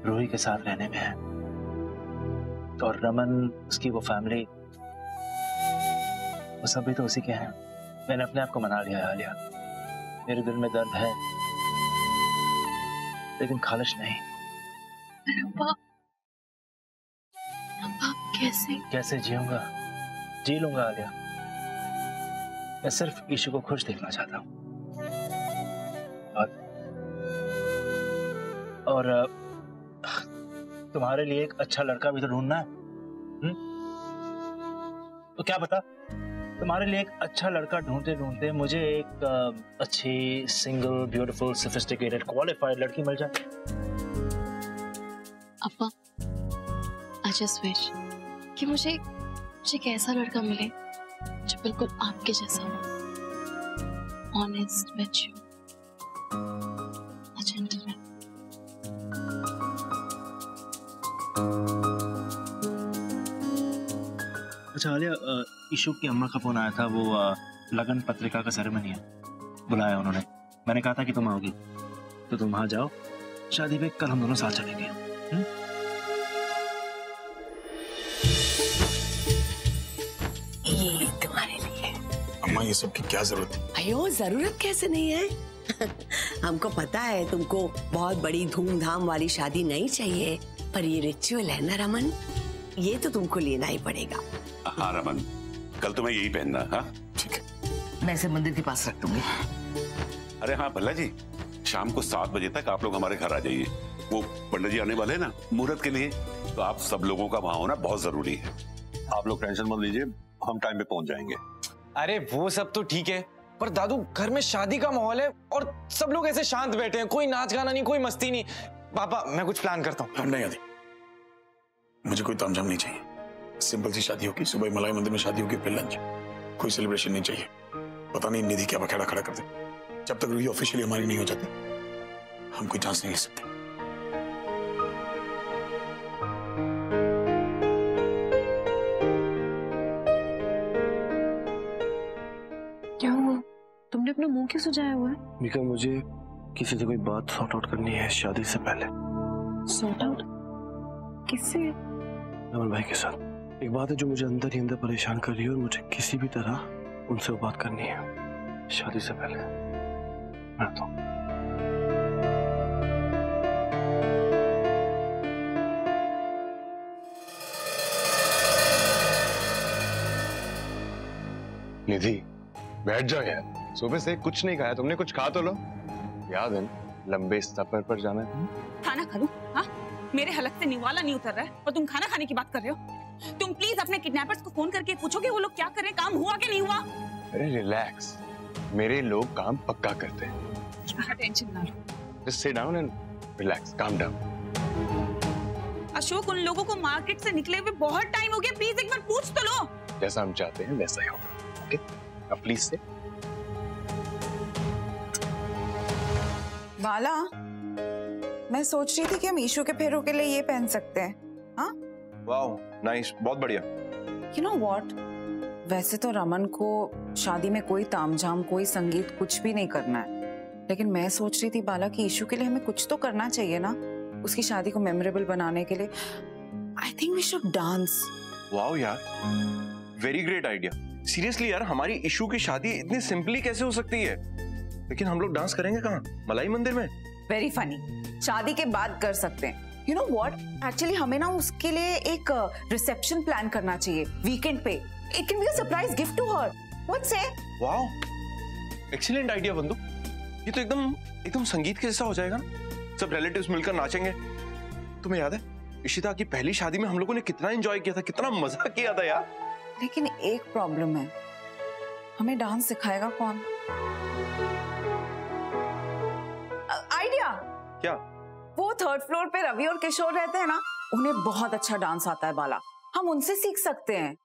रूही के साथ रहने में है, और रमन, उसकी वो फैमिली, वो सब भी तो उसी के हैं। मैंने अपने आप को मना लिया है आलिया। मेरे दिल में दर्द है लेकिन खालिश नहीं। कैसे जीऊंगा? जी लूंगा आलिया। मैं सिर्फ ईशू को खुश देखना चाहता हूँ। और तुम्हारे लिए एक अच्छा लड़का भी तो ढूंढना है। तो क्या पता तुम्हारे लिए एक अच्छा लड़का ढूंढते ढूंढते मुझे एक अच्छी, सिंगल, ब्यूटीफुल, सोफिस्टिकेटेड, क्वालिफाइड लड़की मिल जाए। अप्पा, I just wish कि मुझे एक ऐसा लड़का मिले जो बिल्कुल आपके जैसा हो, ऑनेस्ट, मैच्योर, जेंटलमैन। अच्छा आलिया, ईशू की अम्मा का फोन आया था, वो लगन पत्रिका का सेरेमनी है, बुलाया उन्होंने। मैंने कहा था कि तुम आओगी, तो तुम वहां जाओ, शादी पे कल हम दोनों साथ चलेंगे। ये तुम्हारे लिए। अम्मा, ये सब की क्या जरूरत है? अयो, जरूरत कैसे नहीं है? हमको पता है तुमको बहुत बड़ी धूमधाम वाली शादी नहीं चाहिए, पर ये रिचुअल है ना रमन, ये तो तुमको लेना ही पड़ेगा। हाँ रमन, कल तुम्हें यही पहनना। हाँ ठीक है, मैं इसे मंदिर के पास रख दूंगी। अरे हाँ भल्ला जी, शाम को 7 बजे तक आप लोग हमारे घर आ जाइए। वो पंडित जी आने वाले हैं ना मुहूर्त के लिए, तो आप सब लोगों का वहां होना बहुत जरूरी है। आप लोग टेंशन मत लीजिए, हम टाइम पे पहुंच जाएंगे। अरे वो सब तो ठीक है, पर दादू घर में शादी का माहौल है और सब लोग ऐसे शांत बैठे हैं, कोई नाच गाना नहीं, कोई मस्ती नहीं। पापा, मैं कुछ प्लान करता हूँ। नहीं आदि, मुझे कोई तामझाम नहीं चाहिए। सिंपल सी शादी होगी, सुबह मलाई मंदिर में शादी होगी, फिर लंच। कोई सेलिब्रेशन नहीं चाहिए। पता नहीं निधि क्या बखेड़ा खड़ा कर दे। जब तक रूही ऑफिशियली हमारी नहीं हो जाती, हम कोई चांस नहीं ले सकते। क्या हुआ? तुमने अपना मुंह क्यों सुझाया हुआ है? मीका, मुझे किसी से कोई बात सॉर्ट आउट करनी है शादी से पहले। Sort out? किससे? रमन भाई के साथ। एक बात है जो मुझे अंदर ही अंदर परेशान कर रही है, और मुझे किसी भी तरह उनसे वो बात करनी है शादी से पहले। मैं तो निधि बैठ जाओ यार, सुबह से कुछ नहीं खाया तुमने, कुछ खा तो लो। याद है लंबे सफर पर जाना है। खाना खा लूं? हाँ, मेरे हलक से निवाला नहीं उतर रहा है और तुम खाना खाने की बात कर रहे हो। तुम प्लीज अपने किडनैपर्स को फोन करके पूछोगे वो लोग क्या कर रहे हैं, काम हुआ कि नहीं हुआ। अरे रिलैक्स, मेरे लोग काम पक्का करते हैं। टेंशन ना लो, just sit down and relax, calm down. Ashok, उन लोगों को मार्केट से निकले हुए बहुत टाइम हो गया, प्लीज एक बार पूछ तो लो। जैसा हम चाहते हैं वैसा ही होगा। ओके, अब प्लीज से। बाला, मैं सोच रही थी कि हम ईशू के फेरों के लिए ये पहन सकते हैं। हाँ, वाओ, नाइस, बहुत बढ़िया। यू नो व्हाट, वैसे तो रमन को शादी में कोई तामझाम, कोई संगीत, कुछ भी नहीं करना है, लेकिन मैं सोच रही थी बाला कि ईशू के लिए हमें कुछ तो करना चाहिए ना, उसकी शादी को मेमोरेबल बनाने के लिए। I think we should dance. Wow यार, वेरी ग्रेट आइडिया। सीरियसली यार, हमारी इशू की शादी इतनी सिंपली कैसे हो सकती है? लेकिन हम लोग डांस करेंगे कहाँ? मलाई मंदिर में? वेरी फनी, शादी के बाद कर सकते हैं। यू नो व्हाट, एक्चुअली हमें ना उसके लिए एक रिसेप्शन प्लान करना चाहिए वीकेंड पे। It can be a surprise gift to her. What say? Wow, excellent idea बंधु। ये तो एकदम संगीत के जैसा हो जाएगा ना, सब रिलेटिव्स मिलकर नाचेंगे। तुम्हें याद है इशिता की पहली शादी में हम लोगों ने कितना एंजॉय किया था, कितना मजा किया था यार। लेकिन एक प्रॉब्लम है, हमें डांस सिखाएगा कौन? आइडिया क्या? वो थर्ड फ्लोर पे रवि और किशोर रहते हैं ना, उन्हें बहुत अच्छा डांस आता है बाला, हम उनसे सीख सकते हैं।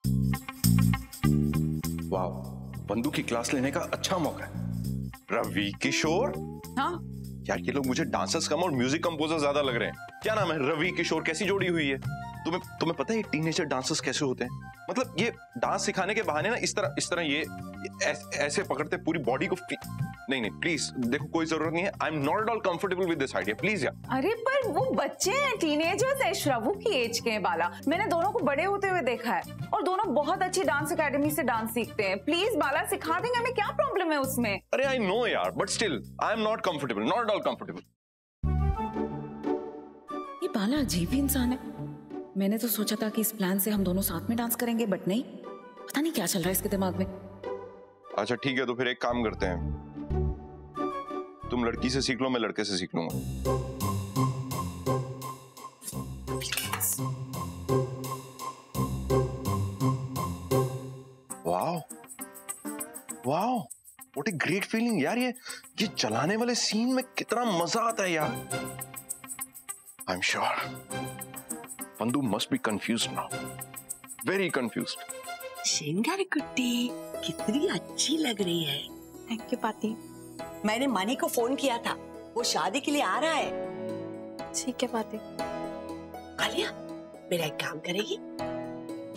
वाह, बंधु की क्लास लेने का अच्छा मौका है। रवि किशोर? हाँ यार, ये लोग मुझे डांसर्स कम और म्यूजिक कंपोजर ज्यादा लग रहे हैं। क्या नाम है? रवि किशोर, कैसी जोड़ी हुई है? तुम्हें पता है ये टीनेजर डांसर्स कैसे होते हैं? मतलब ये डांस सिखाने के बहाने ना इस तरह ये ऐसे पकड़ते पूरी बॉडी को। नहीं प्लीज देखो, कोई जरूरत नहीं है। I am not at all comfortable with this idea, please यार। अरे पर वो बच्चे हैं, टीनेजर्स है, श्रवू की एज के हैं बाला। मैंने दोनों को बड़े होते हुए देखा है और दोनों बहुत अच्छी डांस एकेडमी से डांस सीखते हैं। प्लीज बाला, सिखा देंगे, हमें क्या प्रॉब्लम है उसमें? अरे आई नो यार, but still I am not comfortable, not at all comfortable. ये बाला अजीब ही इंसान है। मैंने तो सोचा था कि इस प्लान से हम दोनों साथ में डांस करेंगे, बट नहीं, पता नहीं क्या चल रहा है इसके दिमाग में। अच्छा ठीक है, तो फिर एक काम करते हैं, तुम लड़की से सीख लो, मैं लड़के से सीख लूंगा। Wow wow, what a great feeling यार। ये चलाने वाले सीन में कितना मजा आता है यार। I am sure Bandhu must be confused now, very confused. शेंगार कुट्टी कितनी अच्छी लग रही है। थैंक यू पाती। मैंने मनी को फोन किया था, वो शादी के लिए आ रहा है। ठीक है पाती। आलिया, मेरा एक काम करेगी?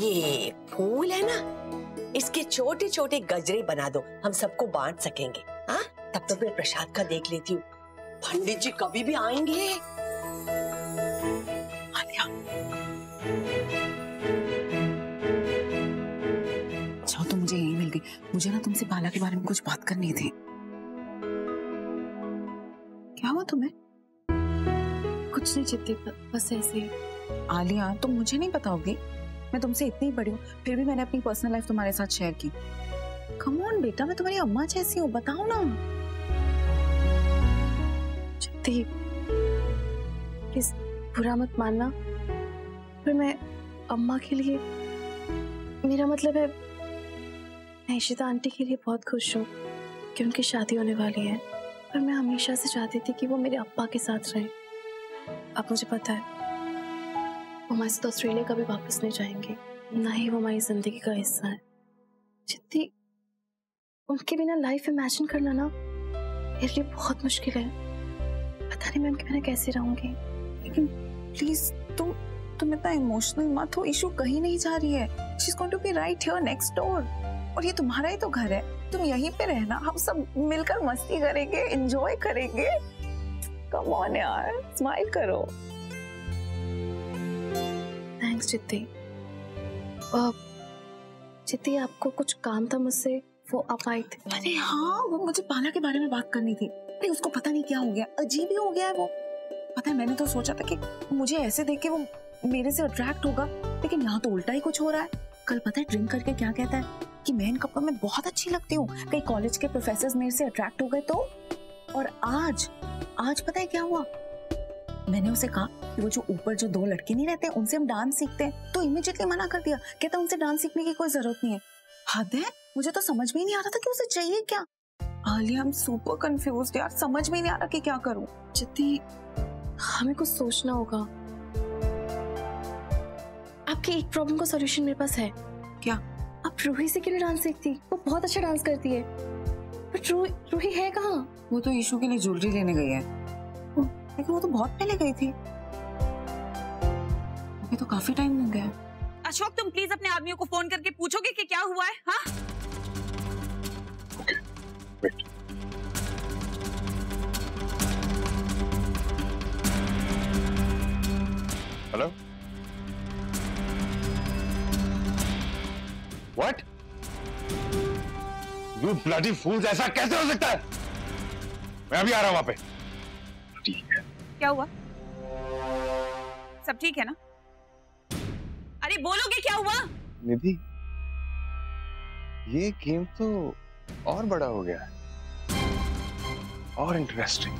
ये फूल है ना, इसके छोटे छोटे गजरे बना दो, हम सबको बांट सकेंगे। हाँ, तब तक मैं प्रसाद का देख लेती हूँ। पंडित जी कभी भी आएंगे। आलिया, अच्छा तो मुझे यही मिल गई। मुझे ना तुमसे बाला के बारे में कुछ बात करनी थी। क्या हुआ तुम्हें? कुछ नहीं चित्ती, बस ऐसे ही। आलिया, तुम मुझे नहीं बताओगी? मैं तुमसे इतनी बड़ी हूँ, फिर भी मैंने अपनी पर्सनल लाइफ तुम्हारे साथ शेयर की। कम ऑन बेटा, मैं तुम्हारी अम्मा जैसी हूँ, बताओ ना। चित्ती, प्लीज बुरा मत मानना, पर मैं अम्मा के लिए, मेरा मतलब है मैं इशिता आंटी के लिए बहुत खुश हूँ कि उनकी शादी होने वाली है। पर मैं हमेशा से चाहती थी कि वो मेरे अब्बा के साथ रहें। अब मुझे पता है वो हमारे साथ ऑस्ट्रेलिया कभी वापस नहीं जाएंगे, ना ही वो हमारी जिंदगी का हिस्सा है। जितनी उनके बिना लाइफ इमेजिन करना ना मेरे लिए बहुत मुश्किल है। पता नहीं मैं उनके बिना कैसे रहूंगी। लेकिन प्लीज तुम इतना इमोशनल मत हो। इशू कहीं नहीं जा रही है। She is going to be right here next door. और ये तुम्हारा ही तो घर है, तुम यहीं पे रहना, हम सब मिलकर मस्ती करेंगे, एंजॉय करेंगे। कम ऑन यार, स्माइल करो। थैंक्स चित्ती। चित्ती, आपको कुछ काम था मुझसे, वो आप आई थी। अरे हाँ, वो मुझे बाला के बारे में बात करनी थी। नहीं, उसको पता नहीं क्या हो गया, अजीब ही हो गया है वो। पता है, मैंने तो सोचा था कि मुझे ऐसे देख के वो मेरे से अट्रैक्ट होगा, लेकिन यहाँ तो उल्टा ही कुछ हो रहा है। कल पता है ड्रिंक करके क्या कहता है, कि मैं इन कपड़ों में बहुत अच्छी लगती हूँ, कई कॉलेज के प्रोफेसर मेरे से अट्रैक्ट हो गए तो। और आज पता है क्या हुआ, मैंने उसे कहा कि वो जो ऊपर जो 2 लड़के नहीं रहते उनसे हम डांस सीखते हैं, तो इमीडिएटली मना कर दिया, कहता उनसे डांस सीखने की कोई जरूरत नहीं है। हद है, मुझे तो समझ में ही नहीं आ रहा था कि उसे चाहिए क्या। Alia, I am super confused यार, समझ में नहीं आ रहा कि क्या करूं। चित्ती, हमें कुछ सोचना होगा। आपकी एक प्रॉब्लम का सॉल्यूशन मेरे पास है। क्या? आप रूही से क्यों डांस सीखती? वो बहुत अच्छा डांस करती है। बट रूही है कहाँ? वो तो ईशू के लिए ज्वेलरी लेने गई है, लेकिन वो तो बहुत पहले गई थी, अभी तो काफी टाइम हो गया। अशोक, तुम प्लीज अपने आदमियों को फोन करके पूछोगे कि क्या हुआ है। हाँ, हेलो, व्हाट? यू ब्लडी फूल्स, ऐसा कैसे हो सकता है? मैं अभी आ रहा हूं वहां पे। ठीक है। क्या हुआ? सब ठीक है ना? अरे बोलोगे क्या हुआ? निधि, ये गेम तो और बड़ा हो गया है और इंटरेस्टिंग।